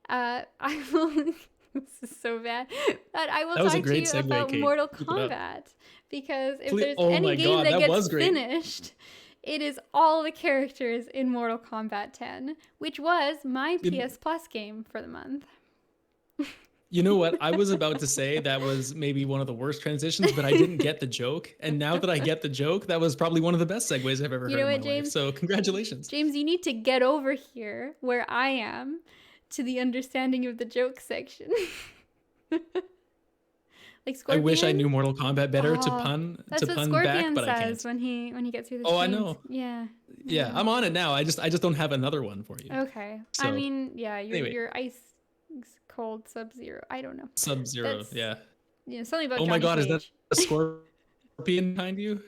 I will. This is so bad. But I will That was a talk to great you segue, about Kate. Mortal Keep it up. Kombat. Because if Please- there's oh any my game God, that that gets was great. finished, it is all the characters in Mortal Kombat 10, which was my PS Plus game for the month. You know what? I was about to say that was maybe one of the worst transitions, but I didn't get the joke. And now that I get the joke, that was probably one of the best segues I've ever You heard know in what, my life. James? So congratulations. James, you need to get over here where I am to the understanding of the joke section. Like I Scorpion. wish I knew Mortal Kombat better to Oh, pun That's to what pun Scorpion back, but I says can't. when he gets through the Oh, I streams. know. Yeah. Yeah, I'm on it now. I just don't have another one for you. Okay. I So, mean, yeah, anyway. you're ice cold Sub-Zero. I don't know. Sub-Zero, That's- yeah. Yeah, something about Oh my Johnny God, is that Cage. a scorpion behind you?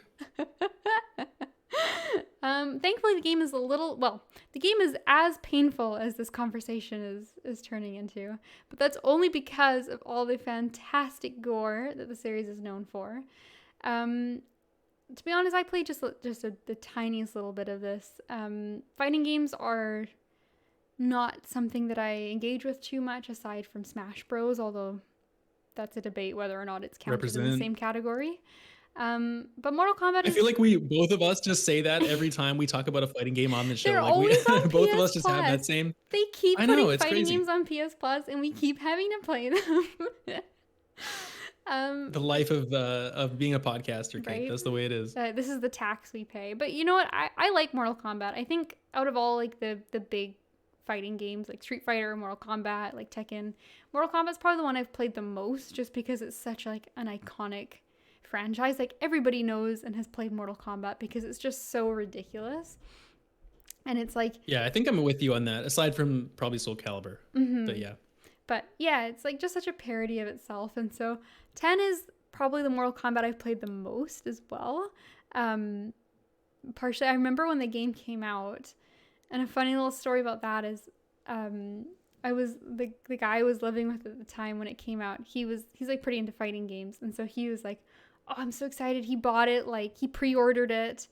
Thankfully the game is the game is as painful as this conversation is turning into, but that's only because of all the fantastic gore that the series is known for. To be honest, I played just the tiniest little bit of this. Fighting games are not something that I engage with too much aside from Smash Bros, although that's a debate whether or not it's counted in the Represent. same category. But Mortal Kombat I is feel like we both of us just say that every time we talk about a fighting game on the show. They're Like always on both of PS us just have that Plus. same. They keep I know, putting it's fighting crazy. games on PS Plus, and we keep having to play them. The life of being a podcaster, Kate. Right? That's the way it is. This is the tax we pay. But you know what? I like Mortal Kombat. I think out of all like the big fighting games like Street Fighter, Mortal Kombat, like Tekken, Mortal Kombat's probably the one I've played the most, just because it's such like an iconic franchise. Like everybody knows and has played Mortal Kombat because it's just so ridiculous. And it's like, Yeah, I think I'm with you on that. Aside from probably Soul Calibur, but yeah. but yeah, it's like just such a parody of itself. And so 10 is probably the Mortal Kombat I've played the most as well. partially, I remember when the game came out, and a funny little story about that is, I was the guy I was living with at the time when it came out. He's like pretty into fighting games, and so he was like, "Oh, I'm so excited!" He bought it, like he pre-ordered it,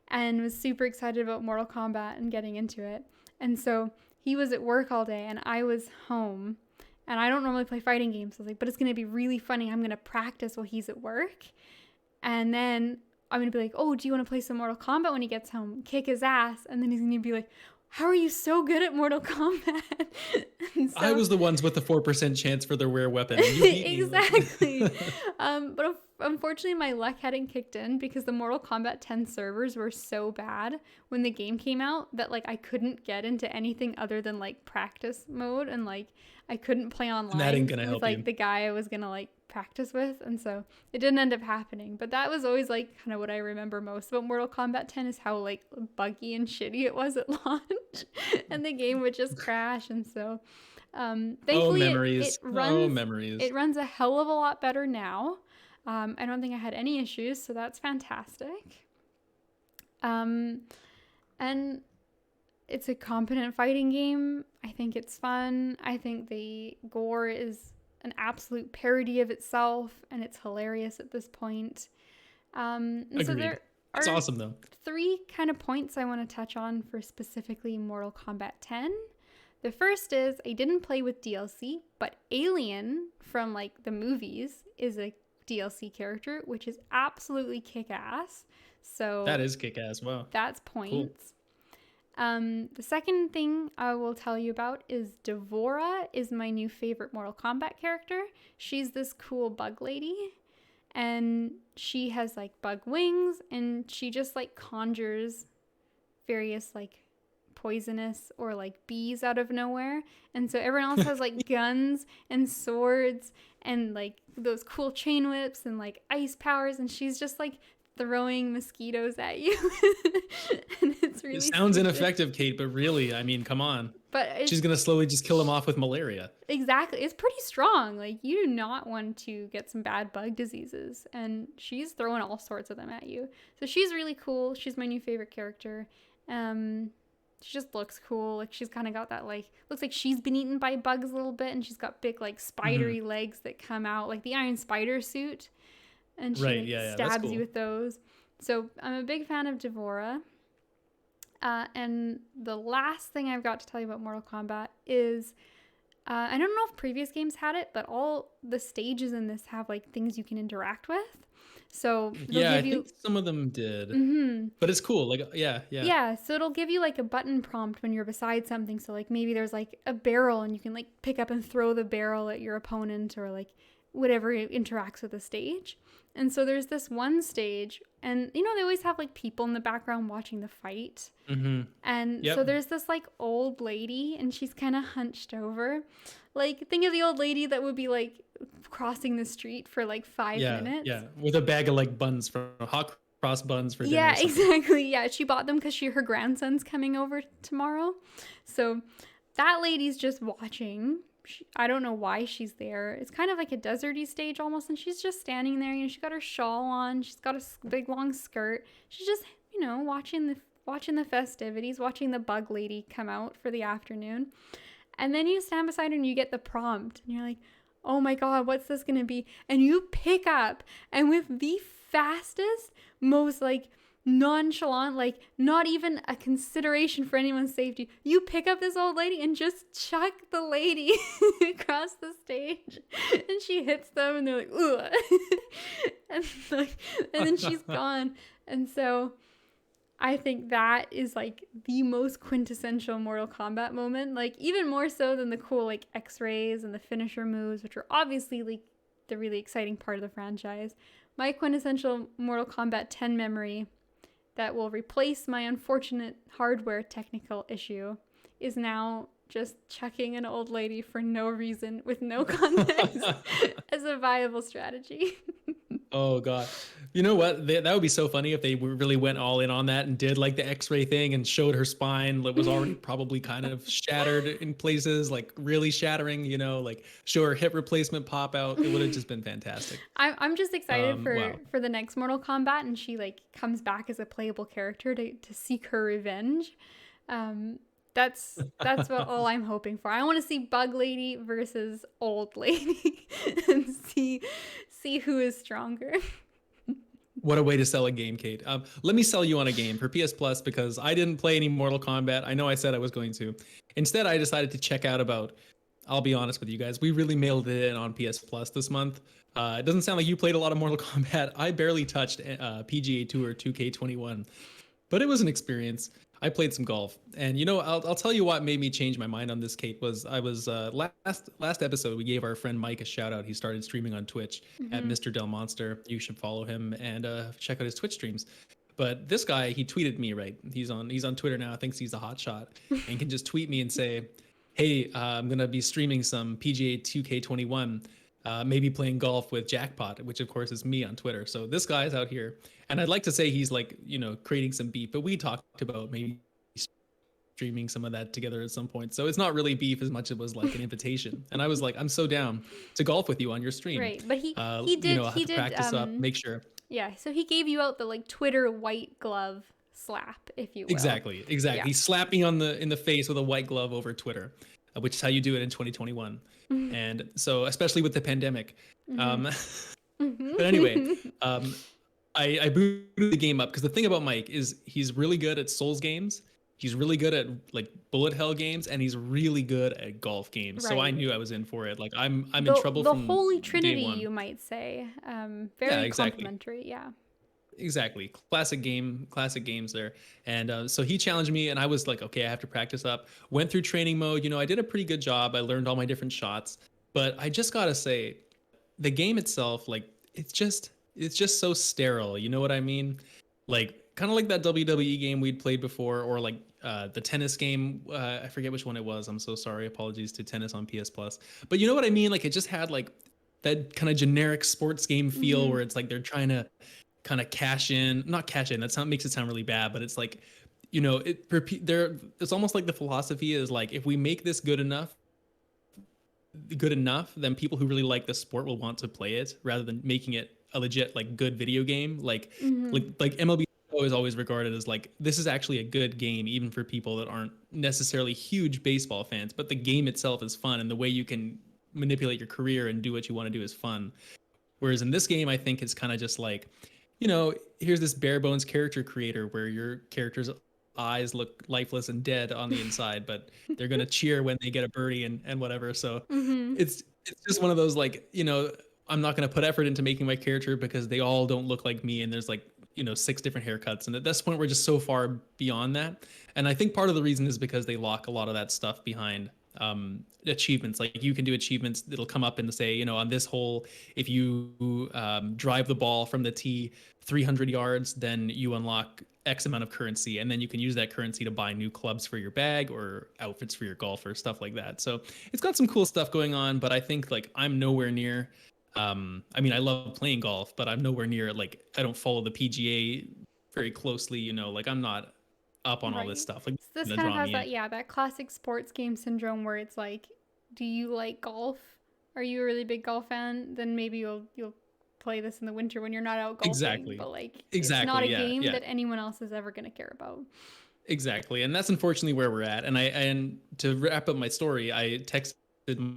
and was super excited about Mortal Kombat and getting into it. And so he was at work all day, and I was home, and I don't normally play fighting games. So I was like, "But it's gonna be really funny. I'm gonna practice while he's at work, and then I'm gonna be like, oh, do you want to play some Mortal Kombat when he gets home? Kick his ass." And then he's gonna be like, "How are you so good at Mortal Kombat?" So, I was the ones with the 4% chance for their rare weapon. You beat me. exactly. But unfortunately, my luck hadn't kicked in because the Mortal Kombat 10 servers were so bad when the game came out that like I couldn't get into anything other than like practice mode, and like I couldn't play online That ain't gonna with help like you. the guy I was gonna like practice with, and so it didn't end up happening. But that was always like kind of what I remember most about Mortal Kombat 10 is how like buggy and shitty it was at launch, and the game would just crash. And so thankfully memories. It runs a hell of a lot better now. I don't think I had any issues, so that's fantastic. And it's a competent fighting game. I think it's fun. I think the gore is an absolute parody of itself, and it's hilarious at this point. Agreed. So there It's are awesome though. 3 kind of points I want to touch on for specifically Mortal Kombat 10. The first is I didn't play with DLC, but Alien from like the movies is a DLC character, which is absolutely kick-ass. So That is kick-ass. Wow. that's points. The second thing I will tell you about is Devora is my new favorite Mortal Kombat character. She's this cool bug lady, and she has like bug wings, and she just like conjures various like poisonous or like bees out of nowhere. And so everyone else has like guns and swords and like those cool chain whips and like ice powers, and she's just like throwing mosquitoes at you. And it's really It sounds stupid. ineffective, Kate, but really, I mean, come on. But She's gonna slowly just kill him off with malaria. exactly, it's pretty strong. Like you do not want to get some bad bug diseases, and she's throwing all sorts of them at you. So she's really cool. She's my new favorite character. She just looks cool. Like she's kind of got that like, looks like she's been eaten by bugs a little bit, and she's got big like spidery legs that come out like the Iron Spider suit, and she Right, yeah, that's stabs cool. you with those. So I'm a big fan of Devora. And the last thing I've got to tell you about Mortal Kombat is, I don't know if previous games had it, but all the stages in this have like things you can interact with. So they'll Yeah, I give you, think some of them did. mm-hmm. But it's cool. Like, yeah. Yeah, so it'll give you like a button prompt when you're beside something. So like maybe there's like a barrel, and you can like pick up and throw the barrel at your opponent, or like whatever interacts with the stage. And so there's this one stage, and you know they always have like people in the background watching the fight. Mm-hmm. And Yep. so there's this like old lady, and she's kind of hunched over. Like think of the old lady that would be like crossing the street for like 5 minutes. Yeah, with a bag of like buns from hot cross buns for dinner. Yeah, or something. exactly. Yeah, she bought them because her grandson's coming over tomorrow. So that lady's just watching. I don't know why she's there. It's kind of like a deserty stage almost, and she's just standing there. You know, she got her shawl on. She's got a big long skirt. She's just, you know, watching the festivities, watching the bug lady come out for the afternoon. And then you stand beside her and you get the prompt, and you're like, oh my God, what's this gonna be? And you pick up, and with the fastest, most like nonchalant, like not even a consideration for anyone's safety, you pick up this old lady and just chuck the lady across the stage, and she hits them, and they're like, ugh. and then she's gone. And so I think that is like the most quintessential Mortal Kombat moment, like even more so than the cool like X-rays and the finisher moves, which are obviously like the really exciting part of the franchise. My quintessential Mortal Kombat 10 memory that will replace my unfortunate hardware technical issue is now just chucking an old lady for no reason with no context as a viable strategy. Oh God. You know what? That would be so funny if they really went all in on that and did like the X-ray thing and showed her spine that was already probably kind of shattered in places, like really shattering. Like show her hip replacement pop out. It would have just been fantastic. I'm just excited Wow. for the next Mortal Kombat, and she like comes back as a playable character to seek her revenge. That's what all I'm hoping for. I want to see Bug Lady versus Old Lady and see who is stronger. What a way to sell a game, Kate. Let me sell you on a game for PS Plus because I didn't play any Mortal Kombat. I know I said I was going to. Instead, I decided to check out about. I'll be honest with you guys. We really mailed it in on PS Plus this month. It doesn't sound like you played a lot of Mortal Kombat. I barely touched PGA Tour 2K21, but it was an experience. I played some golf, and I'll tell you what made me change my mind on this, Kate. Was I was last episode we gave our friend Mike a shout out. He started streaming on Twitch at Mr. Del Monster. You should follow him and check out his Twitch streams. But this guy, he tweeted me, right? He's on Twitter now. Thinks he's a hot shot and can just tweet me and say, "Hey, I'm gonna be streaming some PGA 2K21." Maybe playing golf with Jackpot, which of course is me on Twitter. So this guy's out here, and I'd like to say he's like, creating some beef, but we talked about maybe streaming some of that together at some point. So it's not really beef as much as it was like an invitation. And I was like, I'm so down to golf with you on your stream. Right, but he I'll have to practice up, make sure. Yeah, so he gave you out the like Twitter white glove slap, if you will. Exactly. Yeah. He slapped me in the face with a white glove over Twitter, which is how you do it in 2021. And so, especially with the pandemic. But anyway, I booted the game up because the thing about Mike is he's really good at Souls games. He's really good at like bullet hell games, and he's really good at golf games. Right. So I knew I was in for it. Like I'm in trouble. The Holy Trinity, you might say. Very complimentary. Yeah. Exactly. Classic games there. And so he challenged me and I was like, okay, I have to practice up. Went through training mode. I did a pretty good job. I learned all my different shots, but I just got to say the game itself, like it's just so sterile. You know what I mean? Like kind of like that WWE game we'd played before, or like the tennis game. I forget which one it was. I'm so sorry. Apologies to tennis on PS Plus. But you know what I mean? Like it just had like that kind of generic sports game feel where it's like they're trying to kind of not cash in. That makes it sound really bad, but it's like, it's almost like the philosophy is like, if we make this good enough, then people who really like the sport will want to play it rather than making it a legit, like good video game. Like MLB is always regarded as like, this is actually a good game, even for people that aren't necessarily huge baseball fans, but the game itself is fun. And the way you can manipulate your career and do what you want to do is fun. Whereas in this game, I think it's kind of just like, here's this bare bones character creator where your character's eyes look lifeless and dead on the inside, but they're going to cheer when they get a birdie and whatever. So it's just one of those, like, I'm not going to put effort into making my character because they all don't look like me. And there's like, 6 different haircuts. And at this point, we're just so far beyond that. And I think part of the reason is because they lock a lot of that stuff behind achievements. Like you can do achievements that'll come up and say, on this hole, if you drive the ball from the tee 300 yards, then you unlock X amount of currency, and then you can use that currency to buy new clubs for your bag or outfits for your golfer, stuff like that. So it's got some cool stuff going on, but I think like I'm nowhere near I mean, I love playing golf, but I'm nowhere near, like, I don't follow the PGA very closely, like I'm not up on all this stuff. Like so this kind of has that classic sports game syndrome where it's like, do you like golf? Are you a really big golf fan? Then maybe you'll play this in the winter when you're not out golfing. Exactly. But like, it's not a game that anyone else is ever going to care about. Exactly. And that's unfortunately where we're at. And to wrap up my story, I texted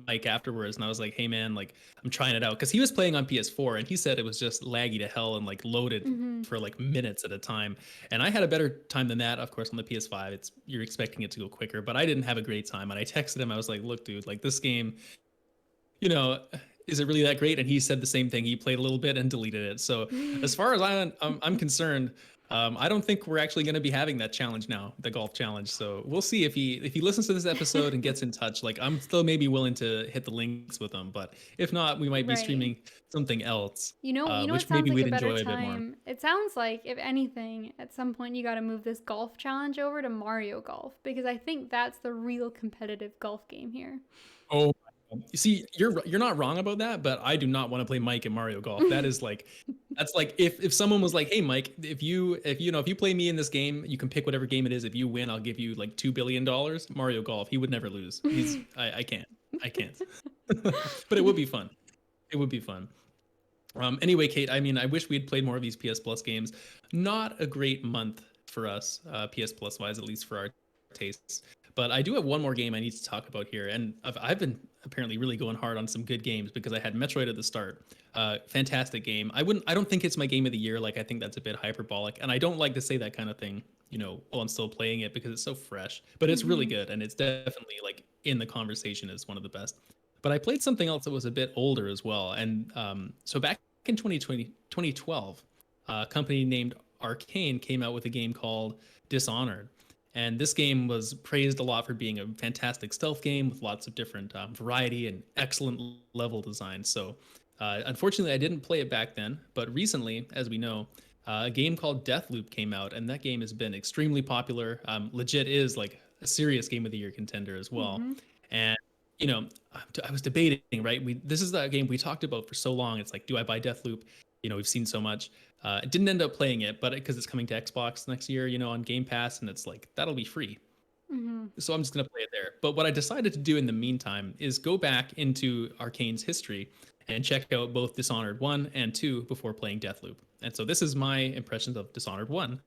Mike afterwards and I was like, hey man, like I'm trying it out, because he was playing on PS4 and he said it was just laggy to hell and like loaded for like minutes at a time. And I had a better time than that, of course. On the PS5 you're expecting it to go quicker, but I didn't have a great time. And I texted him, I was like, look dude, like this game, is it really that great? And he said the same thing. He played a little bit and deleted it. So as far as I'm concerned, I don't think we're actually going to be having that challenge now, the golf challenge. So we'll see if he listens to this episode and gets in touch. Like I'm still maybe willing to hit the links with him, but if not, we might be streaming something else. Which maybe we'd enjoy a bit more. It sounds like, if anything, at some point you got to move this golf challenge over to Mario Golf, because I think that's the real competitive golf game here. Oh, You see, you're not wrong about that, but I do not want to play Mike in Mario Golf. That is like, that's like if someone was like, "Hey Mike, if you play me in this game, you can pick whatever game it is. If you win, I'll give you like $2 billion." Mario Golf, he would never lose. I can't. But it would be fun. It would be fun. Anyway, Kate, I mean, I wish we had played more of these PS Plus games. Not a great month for us, PS Plus wise, at least for our tastes. But I do have one more game I need to talk about here, and I've been apparently really going hard on some good games because I had Metroid at the start. Fantastic game. I don't think it's my game of the year. Like, I think that's a bit hyperbolic, and I don't like to say that kind of thing, while I'm still playing it because it's so fresh. But it's really good, and it's definitely like in the conversation as one of the best. But I played something else that was a bit older as well, and so back in 2012, a company named Arcane came out with a game called Dishonored. And this game was praised a lot for being a fantastic stealth game with lots of different variety and excellent level design. So unfortunately, I didn't play it back then. But recently, as we know, a game called Deathloop came out. And that game has been extremely popular. Legit is like a serious game of the year contender as well. And, I was debating, right? This is that game we talked about for so long. It's like, do I buy Deathloop? We've seen so much. Didn't end up playing it, but because it's coming to Xbox next year, on Game Pass, and it's like, that'll be free. So I'm just going to play it there. But what I decided to do in the meantime is go back into Arcane's history and check out both Dishonored 1 and 2 before playing Deathloop. And so this is my impressions of Dishonored 1,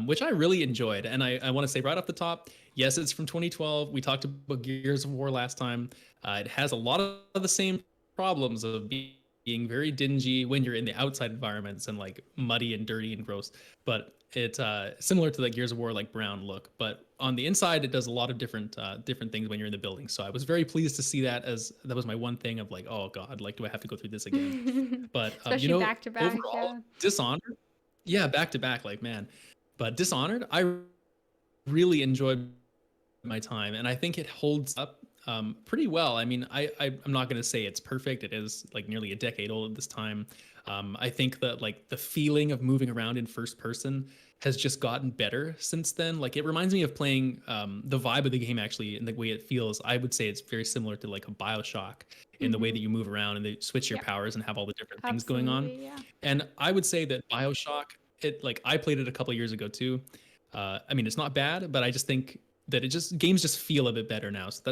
which I really enjoyed. And I want to say right off the top, yes, it's from 2012. We talked about Gears of War last time. It has a lot of the same problems of being very dingy when you're in the outside environments and like muddy and dirty and gross, but it's similar to the Gears of War like brown look. But on the inside, it does a lot of different things when you're in the building. So I was very pleased to see that, as that was my one thing of like, oh god, like, do I have to go through this again? But Especially back to back. overall, Dishonored, yeah, back to back, like, man. But Dishonored, I really enjoyed my time, and I think it holds up pretty well. I mean, I'm not going to say it's perfect. It is like nearly a decade old at this time. I think that like the feeling of moving around in first person has just gotten better since then. Like, it reminds me of playing the vibe of the game, actually, and the way it feels. I would say it's very similar to like a BioShock in the way that you move around and they switch your powers and have all the different things going on. Yeah. And I would say that BioShock, I played it a couple years ago too. I mean, it's not bad, but I just think that games just feel a bit better now. So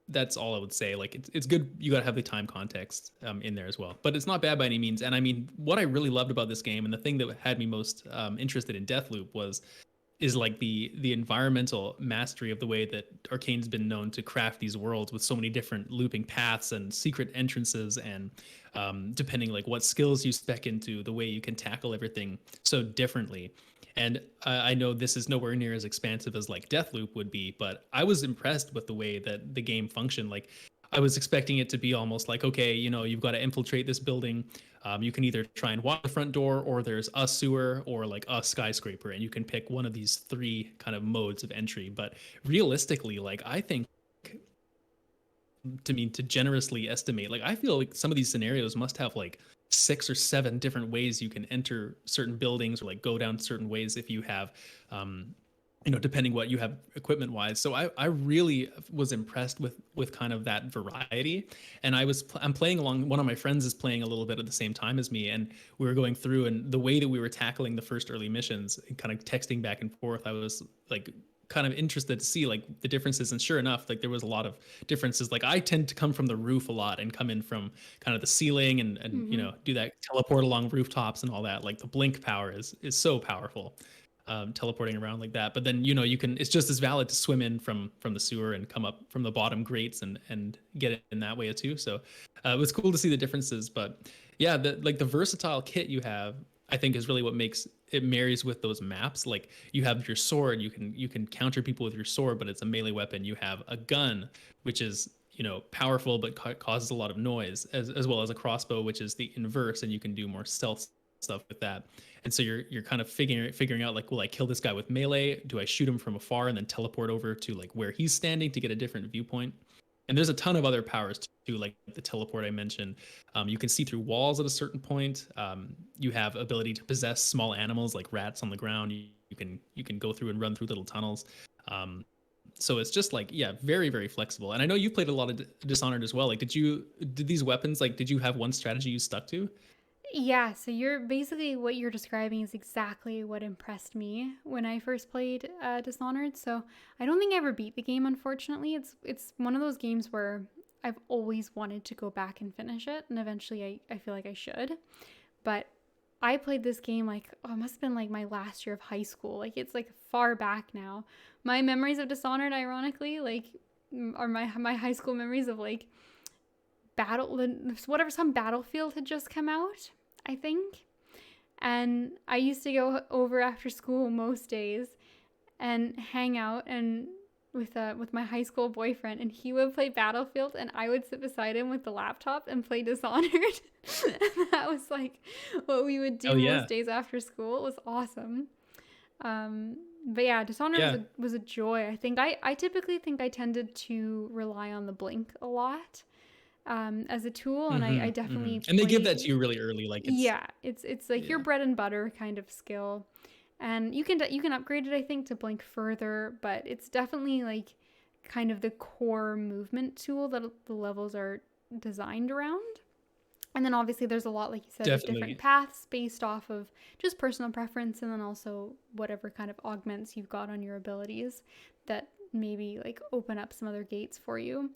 that's all I would say. Like, it's good. You got to have the time context in there as well, but it's not bad by any means. And I mean, what I really loved about this game, and the thing that had me most interested in Deathloop is like the environmental mastery of the way that Arcane's been known to craft these worlds with so many different looping paths and secret entrances, and depending like what skills you spec into, the way you can tackle everything so differently. And I know this is nowhere near as expansive as like Deathloop would be, but I was impressed with the way that the game functioned. Like, I was expecting it to be almost like, okay, you've got to infiltrate this building. You can either try and walk the front door, or there's a sewer, or like a skyscraper, and you can pick one of these three kind of modes of entry. But realistically, like, I think, to generously estimate, like, I feel like some of these scenarios must have like 6 or 7 different ways you can enter certain buildings, or like go down certain ways if you have depending what you have equipment wise. So I really was impressed with kind of that variety. And I'm playing along, one of my friends is playing a little bit at the same time as me, and we were going through, and the way that we were tackling the first early missions and kind of texting back and forth, I was like kind of interested to see like the differences. And sure enough, like, there was a lot of differences. Like, I tend to come from the roof a lot and come in from kind of the ceiling and do that teleport along rooftops and all that. Like, the blink power is so powerful, teleporting around like that. But then it's just as valid to swim in from the sewer and come up from the bottom grates and get it in that way too. So it was cool to see the differences. But yeah, the versatile kit you have, I think, is really what makes it marries with those maps. Like, you have your sword, you can counter people with your sword, but it's a melee weapon. You have a gun, which is powerful but causes a lot of noise, as well as a crossbow, which is the inverse, and you can do more stealth stuff with that. And so you're kind of figuring out, like, will I kill this guy with melee? Do I shoot him from afar and then teleport over to like where he's standing to get a different viewpoint? And there's a ton of other powers too, like the teleport I mentioned. You can see through walls at a certain point. You have ability to possess small animals like rats on the ground. You can go through and run through little tunnels. So it's just like, yeah, very, very flexible. And I know you played a lot of Dishonored as well. Like, did these weapons, like, did you have one strategy you stuck to? Yeah, so you're basically what you're describing is exactly what impressed me when I first played Dishonored. So I don't think I ever beat the game, unfortunately. It's one of those games where I've always wanted to go back and finish it, and eventually I feel like I should. But I played this game like, oh, it must have been like my last year of high school. Like it's like far back now. My memories of Dishonored, ironically, like are my high school memories of like some Battlefield had just come out, I think. And I used to go over after school most days and hang out and with my high school boyfriend, and he would play Battlefield and I would sit beside him with the laptop and play Dishonored. And that was like what we would do Oh yeah. most days after school. It was awesome. But yeah, Dishonored Yeah. was a joy. I think I typically think I tended to rely on the blink a lot as a tool, and I definitely And they give that play. to you really early. Like it's, Yeah, it's like your yeah, bread and butter kind of skill, and you can upgrade it, I think, to blink further, but it's definitely like kind of the core movement tool that the levels are designed around. And then obviously there's a lot, like you said, of different definitely. paths based off of just personal preference, and then also whatever kind of augments you've got on your abilities that maybe like open up some other gates for you.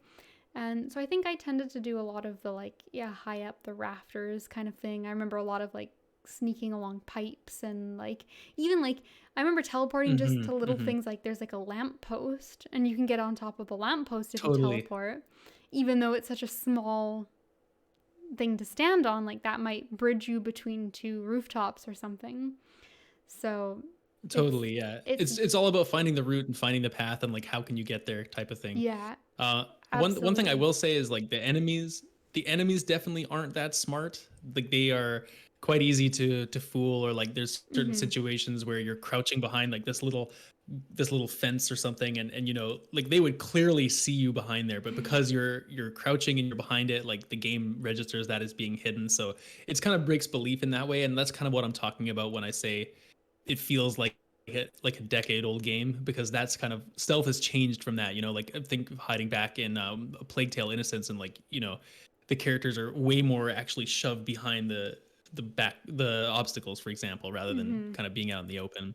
And so I think I tended to do a lot of the like, yeah, high up the rafters kind of thing. I remember a lot of like sneaking along pipes, and like even like I remember teleporting just to little things like there's like a lamp post and you can get on top of the lamp post if you Totally. teleport, even though it's such a small thing to stand on, like that might bridge you between two rooftops or something. So it's Totally, yeah. it's It's all about finding the route and finding the path and like how can you get there type of thing. yeah, One thing I absolutely. will say is like the enemies definitely aren't that smart. Like they are quite easy to fool, or like there's certain Mm-hmm. situations where you're crouching behind like this little fence or something, and you know, like they would clearly see you behind there, but because you're crouching and you're behind it, like the game registers that as being hidden. So it's kind of breaks belief in that way, and that's kind of what I'm talking about when I say it feels like a decade old game, because that's kind of stealth has changed from that. You know, like I think of hiding back in A Plague Tale Innocence, and like, you know, the characters are way more actually shoved behind the obstacles, for example, rather than Mm-hmm. kind of being out in the open.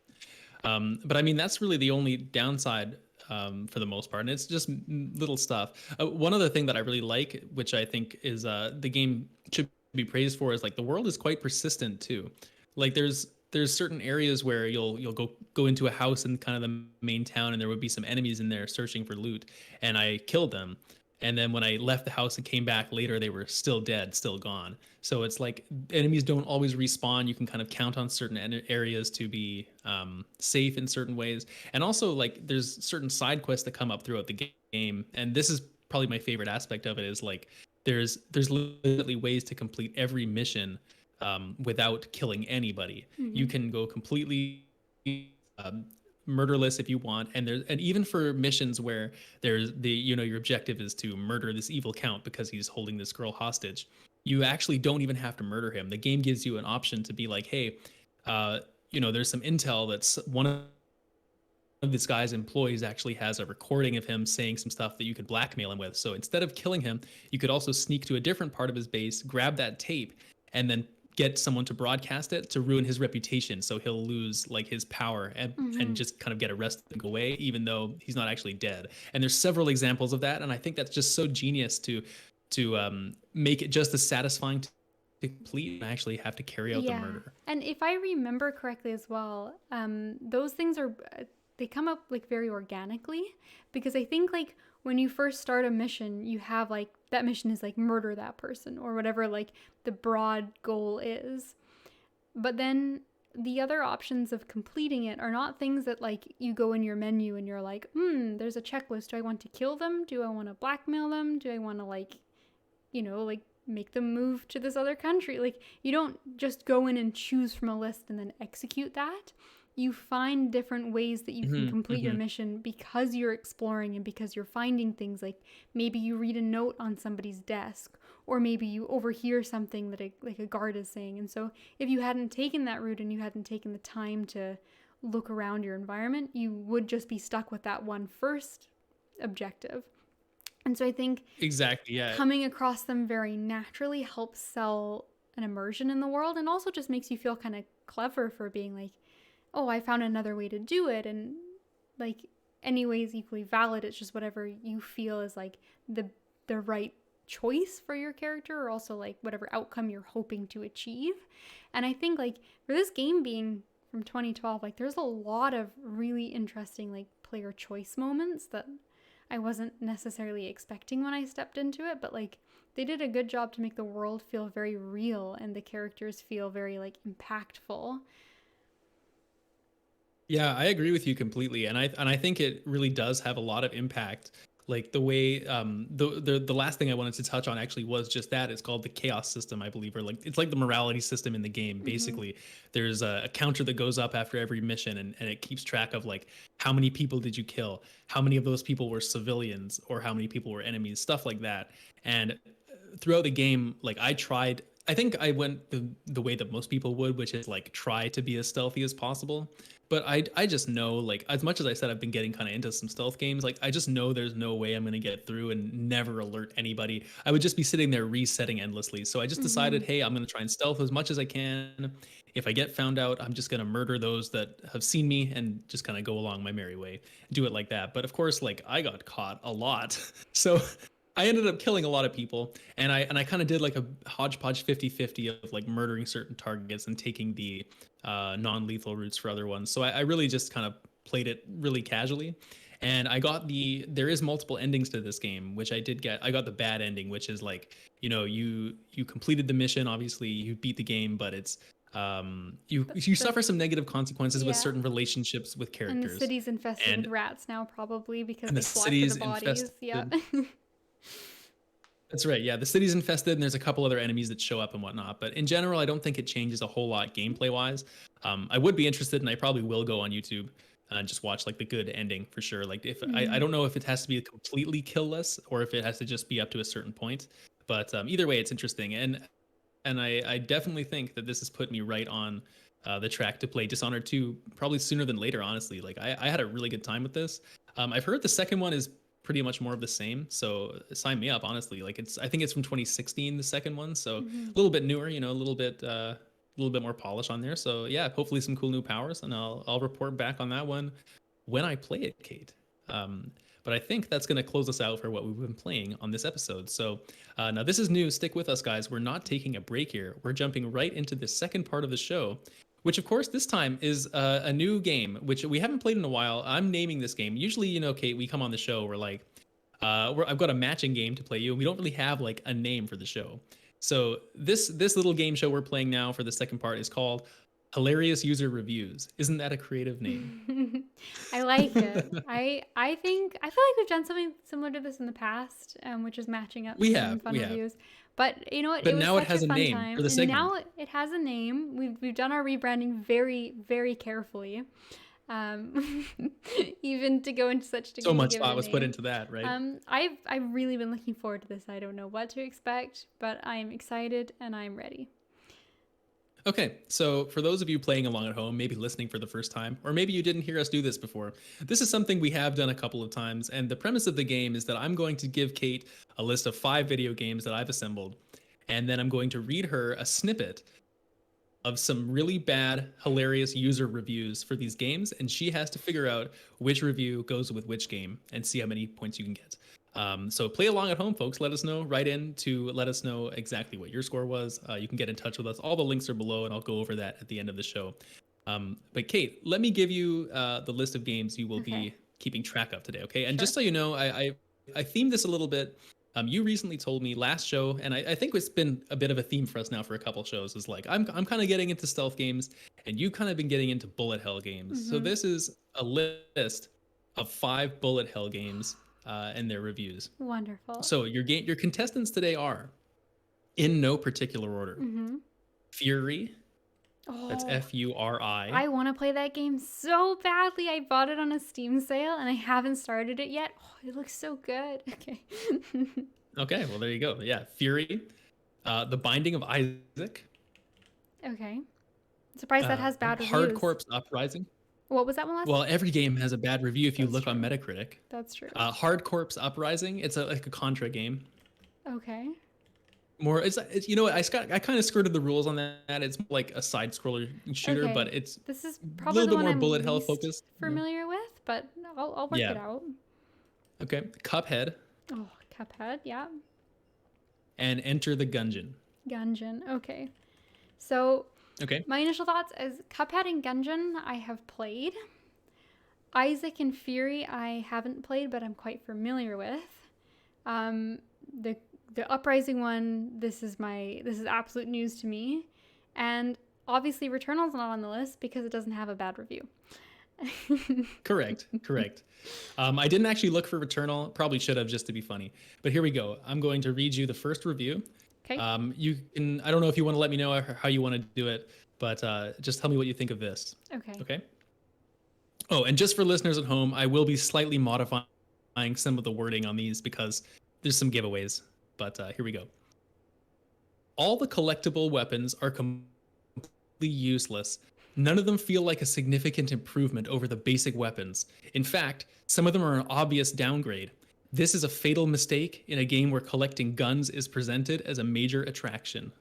But I mean, that's really the only downside for the most part, and it's just little stuff. One other thing that I really like, which I think is the game should be praised for, is like the world is quite persistent too. Like there's certain areas where you'll go into a house in kind of the main town, and there would be some enemies in there searching for loot, and I killed them. And then when I left the house and came back later, they were still dead, still gone. So it's like enemies don't always respawn. You can kind of count on certain areas to be safe in certain ways. And also, like, there's certain side quests that come up throughout the game. And this is probably my favorite aspect of it, is like there's literally ways to complete every mission without killing anybody. You Mm-hmm. can go completely um, murderless if you want, and even for missions where there's your objective is to murder this evil count because he's holding this girl hostage, you actually don't even have to murder him. The game gives you an option to be like, hey, there's some intel that's one of this guy's employees actually has a recording of him saying some stuff that you could blackmail him with. So instead of killing him, you could also sneak to a different part of his base, grab that tape, and then get someone to broadcast it to ruin his reputation, so he'll lose like his power and Mm-hmm. just kind of get arrested and go away, even though he's not actually dead. And there's several examples of that, and I think that's just so genius to make it just as satisfying to complete and actually have to carry out the Yeah. murder. And if I remember correctly as well, those things are, they come up like very organically, because I think like when you first start a mission, you have like that mission is like murder that person or whatever like the broad goal is. But then the other options of completing it are not things that like you go in your menu and you're like, there's a checklist. Do I want to kill them? Do I want to blackmail them? Do I want to like, like make them move to this other country? Like you don't just go in and choose from a list and then execute that. You find different ways that you can Hmm. complete your Hmm. mission because you're exploring and because you're finding things. Like maybe you read a note on somebody's desk, or maybe you overhear something that a guard is saying. And so if you hadn't taken that route and you hadn't taken the time to look around your environment, you would just be stuck with that one first objective. And so I think Exactly. Yeah. coming across them very naturally helps sell an immersion in the world, and also just makes you feel kind of clever for being like, oh, I found another way to do it. And like, any way is equally valid. It's just whatever you feel is like the right choice for your character, or also like whatever outcome you're hoping to achieve. And I think like for this game being from 2012, like there's a lot of really interesting like player choice moments that I wasn't necessarily expecting when I stepped into it, but like they did a good job to make the world feel very real and the characters feel very like impactful. Yeah, I agree with you completely, and I think it really does have a lot of impact. Like the way the last thing I wanted to touch on actually was just that. It's called the chaos system, I believe, or like it's like the morality system in the game. Basically, there's a counter that goes up after every mission, and it keeps track of like how many people did you kill, how many of those people were civilians, or how many people were enemies, stuff like that. And throughout the game, like I think I went the way that most people would, which is like try to be as stealthy as possible. But I just know, like, as much as I said I've been getting kind of into some stealth games, like I just know there's no way I'm going to get through and never alert anybody. I would just be sitting there resetting endlessly. So I just decided, hey, I'm going to try and stealth as much as I can. If I get found out, I'm just going to murder those that have seen me and just kind of go along my merry way, do it like that. But of course, like I got caught a lot. So I ended up killing a lot of people, and I kind of did like a hodgepodge 50-50 of like murdering certain targets and taking the non-lethal routes for other ones. So I really just kind of played it really casually. And I got there is multiple endings to this game, which I did get. I got the bad ending, which is like, you know, you completed the mission, obviously you beat the game, but it's you suffer some negative consequences with certain relationships with characters. And the city's infested with rats now, probably because and they the flock to city's the bodies. infested. Yeah. That's right. Yeah, the city's infested, and there's a couple other enemies that show up and whatnot. But in general, I don't think it changes a whole lot gameplay wise. I would be interested, and I probably will go on YouTube and just watch like the good ending for sure. Like if I don't know if it has to be completely killless or if it has to just be up to a certain point. But either way, it's interesting, and I definitely think that this has put me right on the track to play Dishonored 2 probably sooner than later. Honestly, like I had a really good time with this. I've heard the second one is pretty much more of the same, so sign me up, honestly. Like I think it's from 2016, the second one, so a little bit newer, you know, a little bit more polish on there. So yeah, hopefully some cool new powers, and I'll report back on that one when I play it, Kate. But I think that's going to close us out for what we've been playing on this episode. So now this is new. Stick with us, guys. We're not taking a break here. We're jumping right into the second part of the show, which of course this time is a new game, which we haven't played in a while. I'm naming this game. Usually, you know, Kate, we come on the show, we're like, I've got a matching game to play you, and we don't really have like a name for the show. So this little game show we're playing now for the second part is called Hilarious User Reviews. Isn't that a creative name? I like it. I feel like we've done something similar to this in the past, which is matching up some fun reviews. But you know what? But it was now it such has a a fun name time. for the And segment. now it has a name. We've done our rebranding very, very carefully. Even to go into such so much thought was put into that, right? I've really been looking forward to this. I don't know what to expect, but I am excited and I'm ready. Okay, so for those of you playing along at home, maybe listening for the first time, or maybe you didn't hear us do this before, this is something we have done a couple of times, and the premise of the game is that I'm going to give Kate a list of 5 video games that I've assembled, and then I'm going to read her a snippet of some really bad, hilarious user reviews for these games, and she has to figure out which review goes with which game and see how many points you can get. So play along at home, folks. Let us know. Write in to let us know exactly what your score was. You can get in touch with us. All the links are below, and I'll go over that at the end of the show. But Kate, let me give you the list of games you will be keeping track of today, okay? And just so you know, I themed this a little bit. You recently told me last show, and I think it's been a bit of a theme for us now for a couple shows, is like I'm kind of getting into stealth games, and you've kind of been getting into bullet hell games. So this is a list of 5 bullet hell games and their reviews. Wonderful. So your contestants today are, in no particular order, Fury. That's Furi. I want to play that game so badly. I bought it on a Steam sale and I haven't started it yet. Oh, it looks so good. Okay. Okay, well there you go. Yeah, Fury. The Binding of Isaac. Okay. Surprised that has bad reviews. Hard Corpse Uprising. What was that one last? Well, every game has a bad review if you That's look on true. Metacritic. That's true. Hard Corpse Uprising. It's like a Contra game. Okay. More, it's you know what, I kind of skirted the rules on that. It's like a side scroller shooter, Okay. but it's This is a probably little the bit one more I'm bullet hell least focused. familiar with, but I'll work Yeah. it out. Okay, Cuphead Oh, Cuphead, yeah. and Enter the Gungeon. Gungeon, okay. So Okay, my initial thoughts is Cuphead and Gungeon I have played. Isaac and Fury I haven't played, but I'm quite familiar with. The Uprising one, this is absolute news to me. And obviously Returnal's not on the list because it doesn't have a bad review. correct. I didn't actually look for Returnal. Probably should have, just to be funny. But here we go. I'm going to read you the first review. Okay. You can. I don't know if you want to let me know how you want to do it, but just tell me what you think of this. Okay. Okay. Oh, and just for listeners at home, I will be slightly modifying some of the wording on these because there's some giveaways. But here we go. All the collectible weapons are completely useless. None of them feel like a significant improvement over the basic weapons. In fact, some of them are an obvious downgrade. This is a fatal mistake in a game where collecting guns is presented as a major attraction.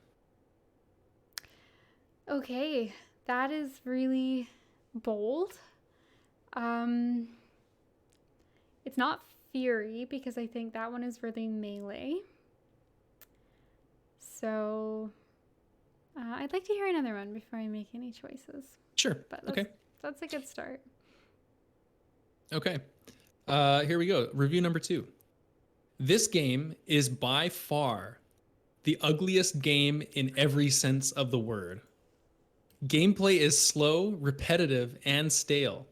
Okay, that is really bold. It's not Fury because I think that one is really melee. So I'd like to hear another one before I make any choices. Sure. But Okay. That's a good start. Okay. Here we go. Review number 2. This game is by far the ugliest game in every sense of the word. Gameplay is slow, repetitive, and stale.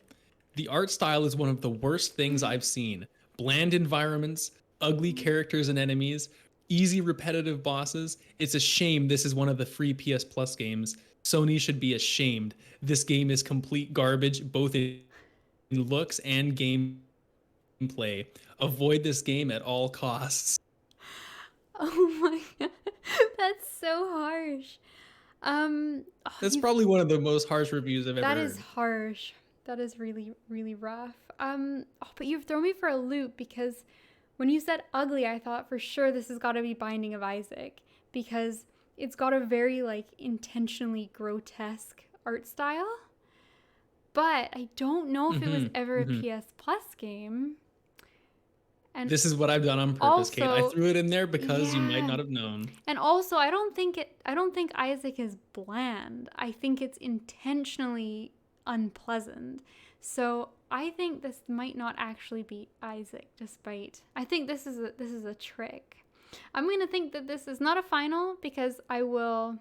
The art style is one of the worst things I've seen. Bland environments, ugly characters and enemies, easy repetitive bosses. It's a shame this is one of the free PS Plus games. Sony should be ashamed. This game is complete garbage, both in looks and gameplay. Avoid this game at all costs. Oh my god, that's so harsh. That's probably one of the most harsh reviews I've ever heard. That is harsh. That is really, really rough. But you've thrown me for a loop because when you said ugly, I thought for sure this has got to be Binding of Isaac because it's got a very intentionally grotesque art style. But I don't know if it was ever a PS Plus game. And this is what I've done on purpose, also, Kate. I threw it in there because you might not have known. And also, I don't think Isaac is bland. I think it's intentionally unpleasant. So I think this might not actually be Isaac, I think this is a trick. I'm gonna think that this is not a final because I will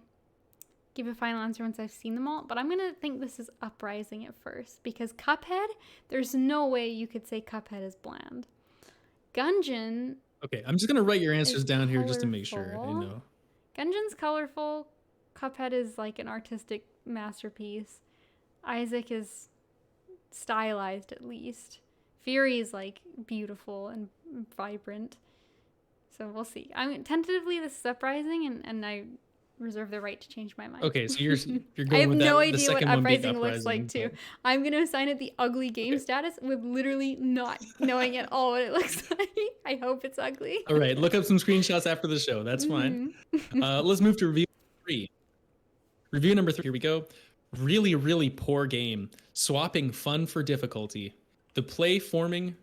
give a final answer once I've seen them all, but I'm gonna think this is Uprising at first because Cuphead, there's no way you could say Cuphead is bland. Gungeon. Okay, I'm just gonna write your answers down here just to make sure I know. Gungeon's colorful. Cuphead is like an artistic masterpiece. Isaac is stylized at least. Fury is like beautiful and vibrant. So we'll see. Tentatively this is Uprising, and I reserve the right to change my mind. Okay, so you're going I have with that. no The idea what second one beat Uprising looks like too. but- I'm gonna assign it the ugly game status with literally not knowing at all what it looks like. I hope it's ugly. All right, look up some screenshots after the show. That's fine. Let's move to review 3. Review number 3. Here we go. Really, really poor game. Swapping fun for difficulty. The platforming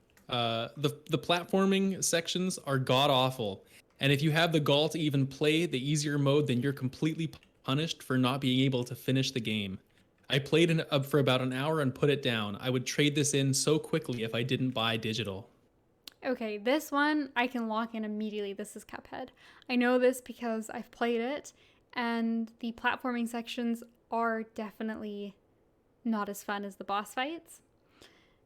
sections are god awful. And if you have the gall to even play the easier mode, then you're completely punished for not being able to finish the game. I played for about an hour and put it down. I would trade this in so quickly if I didn't buy digital. Okay, this one I can lock in immediately. This is Cuphead. I know this because I've played it, and the platforming sections are definitely not as fun as the boss fights.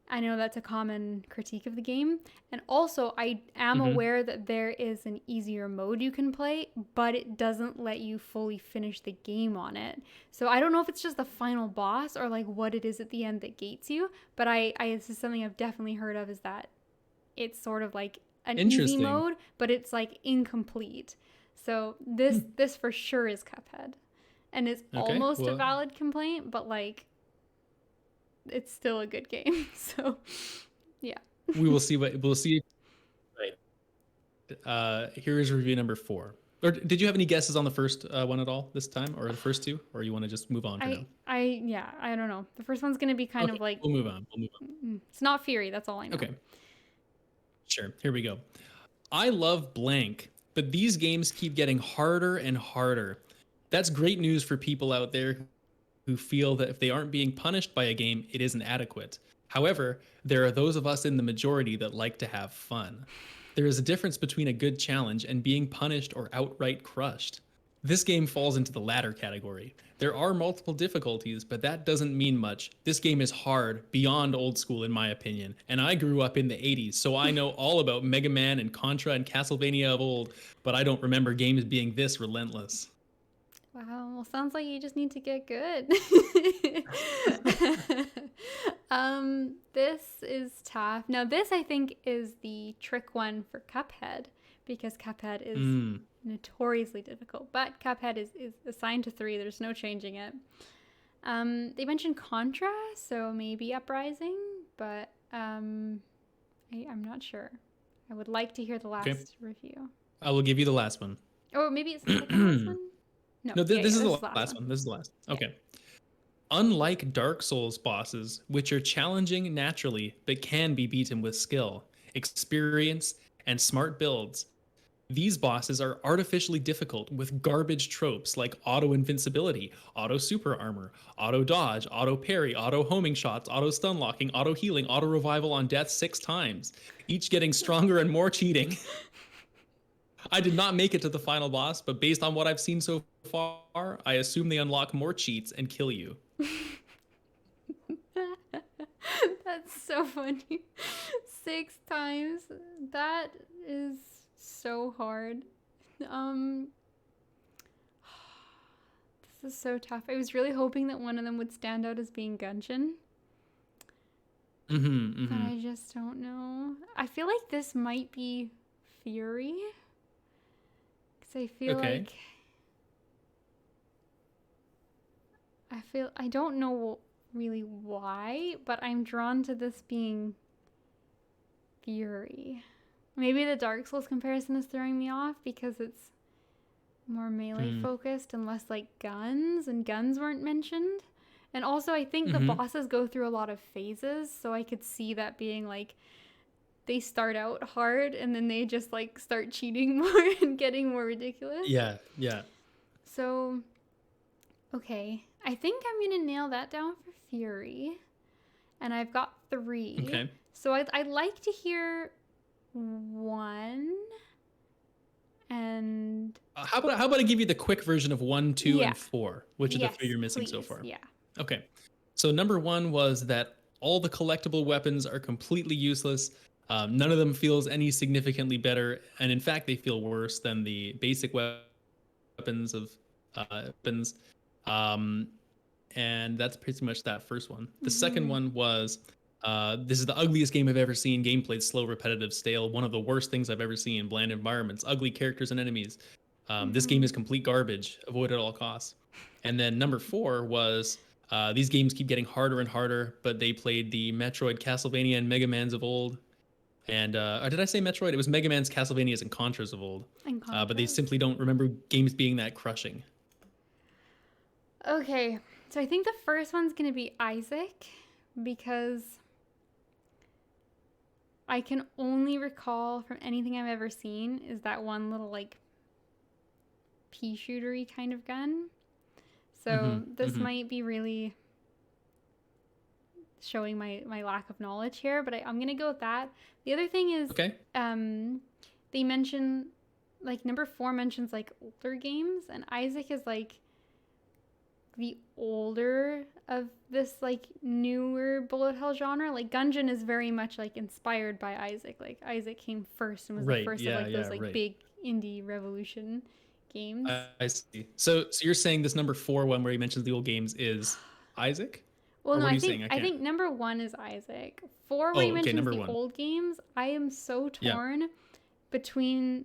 I know that's a common critique of the game. And also, I am aware that there is an easier mode you can play, but it doesn't let you fully finish the game on it. So I don't know if it's just the final boss or like what it is at the end that gates you. But this is something I've definitely heard of, is that it's sort of like an easy mode, but it's like incomplete. So this for sure is Cuphead. And it's almost a valid complaint, but like it's still a good game. So, yeah. We'll see. Right. Here is review number 4. Or did you have any guesses on the first one at all this time, or the first two, or you want to just move on for now? I don't know. The first one's gonna be kind of like, we'll move on. it's not Fury. That's all I know. Okay. Sure. Here we go. I love blank, but these games keep getting harder and harder. That's great news for people out there who feel that if they aren't being punished by a game, it isn't adequate. However, there are those of us in the majority that like to have fun. There is a difference between a good challenge and being punished or outright crushed. This game falls into the latter category. There are multiple difficulties, but that doesn't mean much. This game is hard, beyond old school in my opinion, and I grew up in the 80s, so I know all about Mega Man and Contra and Castlevania of old, but I don't remember games being this relentless. Wow, well, sounds like you just need to get good. This is tough. Now, this I think is the trick one for Cuphead, because Cuphead is notoriously difficult. But Cuphead is assigned to 3. There's no changing it. They mentioned Contra, so maybe Uprising, but I'm not sure. I would like to hear the last review. I will give you the last one. Or maybe it's the second last one? No, this is the last one. This is the last. Okay. Yeah. Unlike Dark Souls bosses, which are challenging naturally but can be beaten with skill, experience, and smart builds, these bosses are artificially difficult with garbage tropes like auto invincibility, auto super armor, auto dodge, auto parry, auto homing shots, auto stun locking, auto healing, auto revival on death 6 times, each getting stronger and more cheating. I did not make it to the final boss, but based on what I've seen so far, I assume they unlock more cheats and kill you. That's so funny. 6 times. That is so hard. This is so tough. I was really hoping that one of them would stand out as being Gungeon. But I just don't know. I feel like this might be Fury. I feel like I don't know really why, but I'm drawn to this being Fury. Maybe the Dark Souls comparison is throwing me off because it's more melee focused and less like guns, and guns weren't mentioned. And also I think the bosses go through a lot of phases, so I could see that being like they start out hard and then they just like start cheating more and getting more ridiculous. Yeah. So, okay. I think I'm going to nail that down for Fury. And I've got 3. Okay. So I'd like to hear 1. And how about I give you the quick version of 1, 2, and 4, which are the 3 you're missing so far. Yeah. Okay. So number 1 was that all the collectible weapons are completely useless. None of them feels any significantly better, and in fact, they feel worse than the basic weapons of weapons. And that's pretty much that first one. The second one was, this is the ugliest game I've ever seen. Gameplay's slow, repetitive, stale. One of the worst things I've ever seen. Bland environments, ugly characters and enemies. This game is complete garbage. Avoid at all costs. And then number 4 was, these games keep getting harder and harder, but they played the Metroid, Castlevania, and Mega Mans of old. And or did I say Metroid? It was Mega Man's, Castlevanias, and Contras of old. But they simply don't remember games being that crushing. Okay, so I think the first one's going to be Isaac, because I can only recall from anything I've ever seen is that one little like pea shootery kind of gun. So this might be really showing my lack of knowledge here, but I'm going to go with that. The other thing is, they mention, like, number 4 mentions, like, older games, and Isaac is, like, the older of this, like, newer bullet hell genre. Like, Gungeon is very much, like, inspired by Isaac. Like, Isaac came first and was the first of, like, those, like, big indie revolution games. I see. So you're saying this number 4 one where he mentions the old games is Isaac? Well, no, I think number 1 is Isaac. 4, where you mentioned the old games, I am so torn between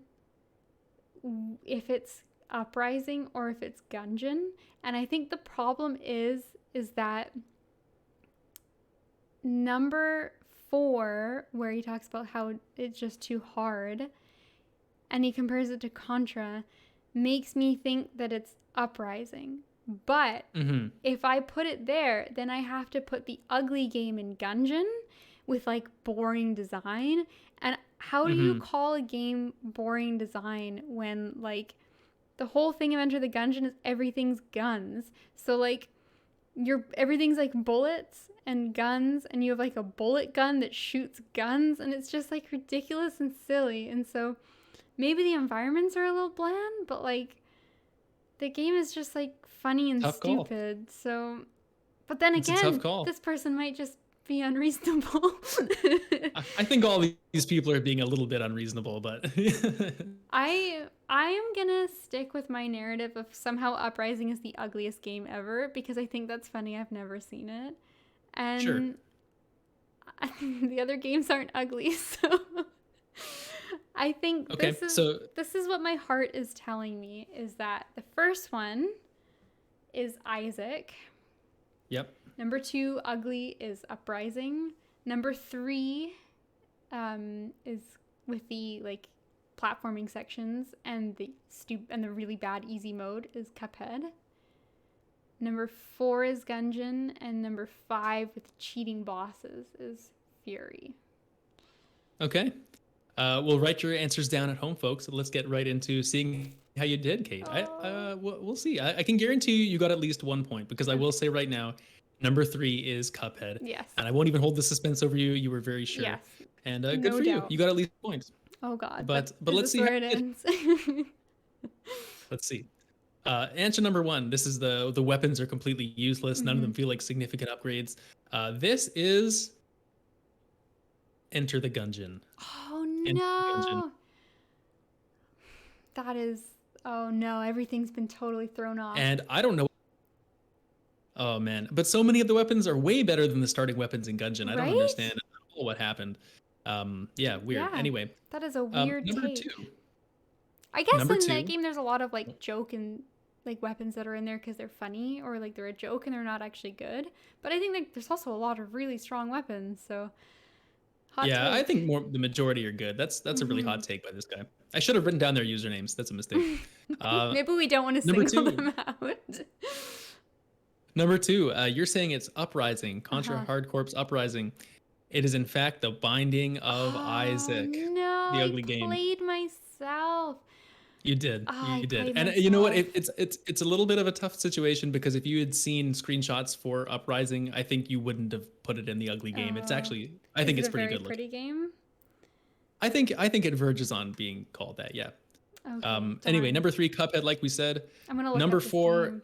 if it's Uprising or if it's Gungeon. And I think the problem is that number 4, where he talks about how it's just too hard, and he compares it to Contra, makes me think that it's Uprising. But if I put it there, then I have to put the ugly game in Gungeon with like boring design. And how do you call a game boring design when like the whole thing of Enter the Gungeon is everything's guns? So like everything's like bullets and guns, and you have like a bullet gun that shoots guns, and it's just like ridiculous and silly. And so maybe the environments are a little bland, but like the game is just like funny and stupid. So, but then again, this person might just be unreasonable. I think all these people are being a little bit unreasonable, but I am gonna stick with my narrative of somehow Uprising is the ugliest game ever, because I think that's funny. I've never seen it, and the other games aren't ugly, so I think this is what my heart is telling me, is that the first one is Isaac. Yep. Number 2, ugly, is Uprising. Number 3 is with the like platforming sections and the really bad easy mode is Cuphead. Number 4 is Gungeon, and number 5 with cheating bosses is Fury. Okay. We'll write your answers down at home, folks. Let's get right into seeing how you did, Kate. We'll see. I can guarantee you got at least 1 point, because I will say right now, number 3 is Cuphead. Yes. And I won't even hold the suspense over you. You were very sure. Yes. And good for you. You got at least points. Oh God. But let's see where it ends. Let's see. Answer number 1. This is the weapons are completely useless. None of them feel like significant upgrades. This is Enter the Gungeon. Oh no. That is. Oh no. Everything's been totally thrown off. And I don't know. Oh man. But so many of the weapons are way better than the starting weapons in Gungeon. I don't understand at all what happened. Yeah, weird. Yeah, anyway. That is a weird number take. 2. I guess in that game there's a lot of like joke and like weapons that are in there because they're funny, or like they're a joke and they're not actually good. But I think like there's also a lot of really strong weapons, so yeah, I think the majority are good. That's a really hot take by this guy. I should have written down their usernames. That's a mistake. Maybe we don't want to single them out. Number 2, you're saying it's Uprising, Contra Hard Corps Uprising. It is in fact the Binding of Isaac. No, the ugly I game. Played myself. You did. You did. And you know what? It's a little bit of a tough situation, because if you had seen screenshots for Uprising, I think you wouldn't have put it in the ugly game. It's actually, I think it's pretty good. Pretty game. I think it verges on being called that. Yeah. Okay, anyway, number 3, Cuphead, like we said. I'm gonna look number up this 4. game.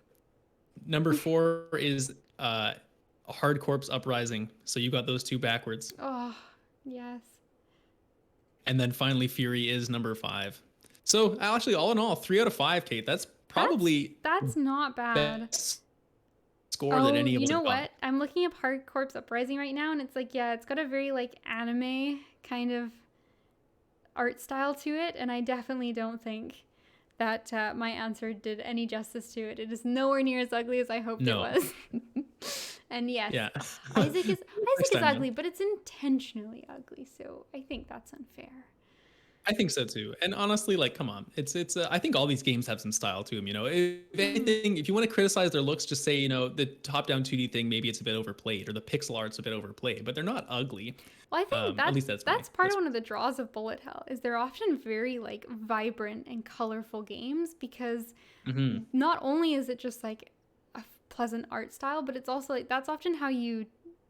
Number 4 is Hard Corps Uprising. So you got those 2 backwards. Oh, yes. And then finally, Fury is number 5. So actually, all in all, 3 out of 5, Kate. That's probably that's not bad. Best score that any of us have got. You know what? I'm looking up Hard Corps Uprising right now, and it's like, yeah, it's got a very like anime kind of art style to it, and I definitely don't think that my answer did any justice to it. It is nowhere near as ugly as I hoped it was. And yes, Isaac is ugly, but it's intentionally ugly, so I think that's unfair. I think so too. And honestly, like, come on, it's I think all these games have some style to them. You know, if anything, if you want to criticize their looks, just say, you know, the top-down 2D thing, maybe it's a bit overplayed, or the pixel art's a bit overplayed, but they're not ugly. Well, I think at least that's part of one of the draws of Bullet Hell, is they're often very like vibrant and colorful games, because not only is it just like a pleasant art style, but it's also like that's often how you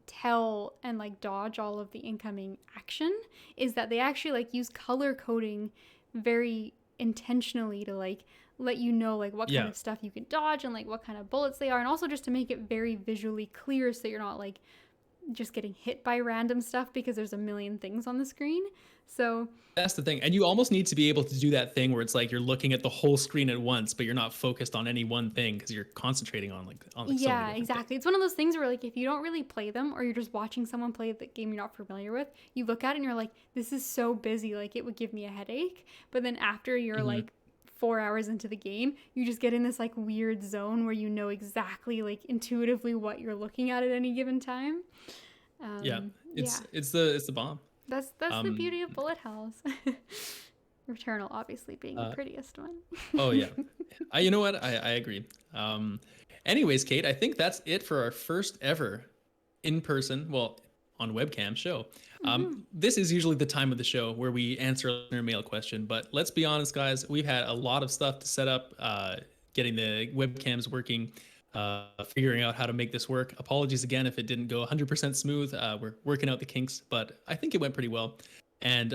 tell and like dodge all of the incoming action, is that they actually like use color coding very intentionally to like let you know like what kind of stuff you can dodge and like what kind of bullets they are, and also just to make it very visually clear so you're not like just getting hit by random stuff because there's a million things on the screen. So that's the thing. And you almost need to be able to do that thing where it's like you're looking at the whole screen at once, but you're not focused on any one thing because you're concentrating on like yeah, exactly. It's one of those things where like if you don't really play them, or you're just watching someone play the game you're not familiar with, you look at it and you're like, this is so busy, like it would give me a headache. But then after you're like 4 hours into the game, you just get in this like weird zone where you know exactly like intuitively what you're looking at any given time. Yeah, Yeah, it's the bomb. that's the Um, beauty of bullet hells. Returnal obviously being the uh, prettiest one. oh yeah, you know what? I agree. Um, anyways, Kate, I think that's it for our first ever in person, well, on webcam show. Hmm. This is usually the time of the show where we answer a listener mail question, but let's be honest, guys, we've had a lot of stuff to set up, getting the webcams working, figuring out how to make this work. Apologies again if it didn't go 100% smooth. We're working out the kinks, but I think it went pretty well. And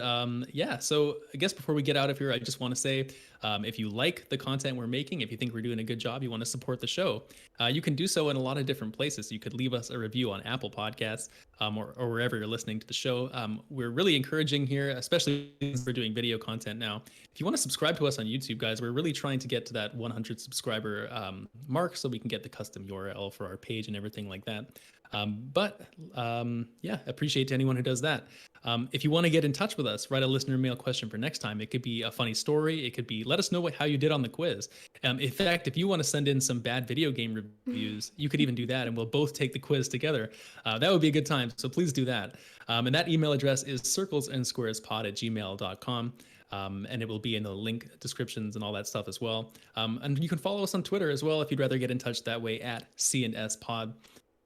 yeah, so I guess before we get out of here, I just want to say if you like the content we're making, if you think we're doing a good job, you want to support the show, you can do so in a lot of different places. You could leave us a review on Apple Podcasts or wherever you're listening to the show. We're really encouraging here, especially since we're doing video content now. If you want to subscribe to us on YouTube, guys, we're really trying to get to that 100 subscriber mark so we can get the custom URL for our page and everything like that. Yeah, appreciate to anyone who does that. If you want to get in touch with us, write a listener mail question for next time. It could be a funny story. It could be let us know how you did on the quiz. In fact, if you want to send in some bad video game reviews, you could even do that, and we'll both take the quiz together. That would be a good time. So please do that. And that email address is circlesandsquarespod@gmail.com. And it will be in the link descriptions and all that stuff as well. And you can follow us on Twitter as well if you'd rather get in touch that way at C&S Pod.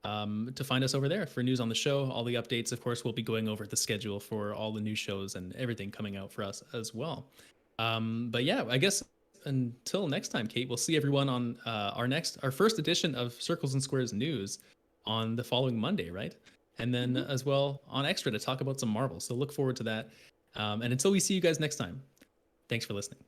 To find us over there for news on the show, all the updates. Of course, we'll be going over the schedule for all the new shows and everything coming out for us as well. But yeah, I guess until next time, Kate, we'll see everyone on our first edition of Circles and Squares News on the following Monday, right? And then as well on Extra to talk about some Marvel. So look forward to that. And until we see you guys next time, thanks for listening.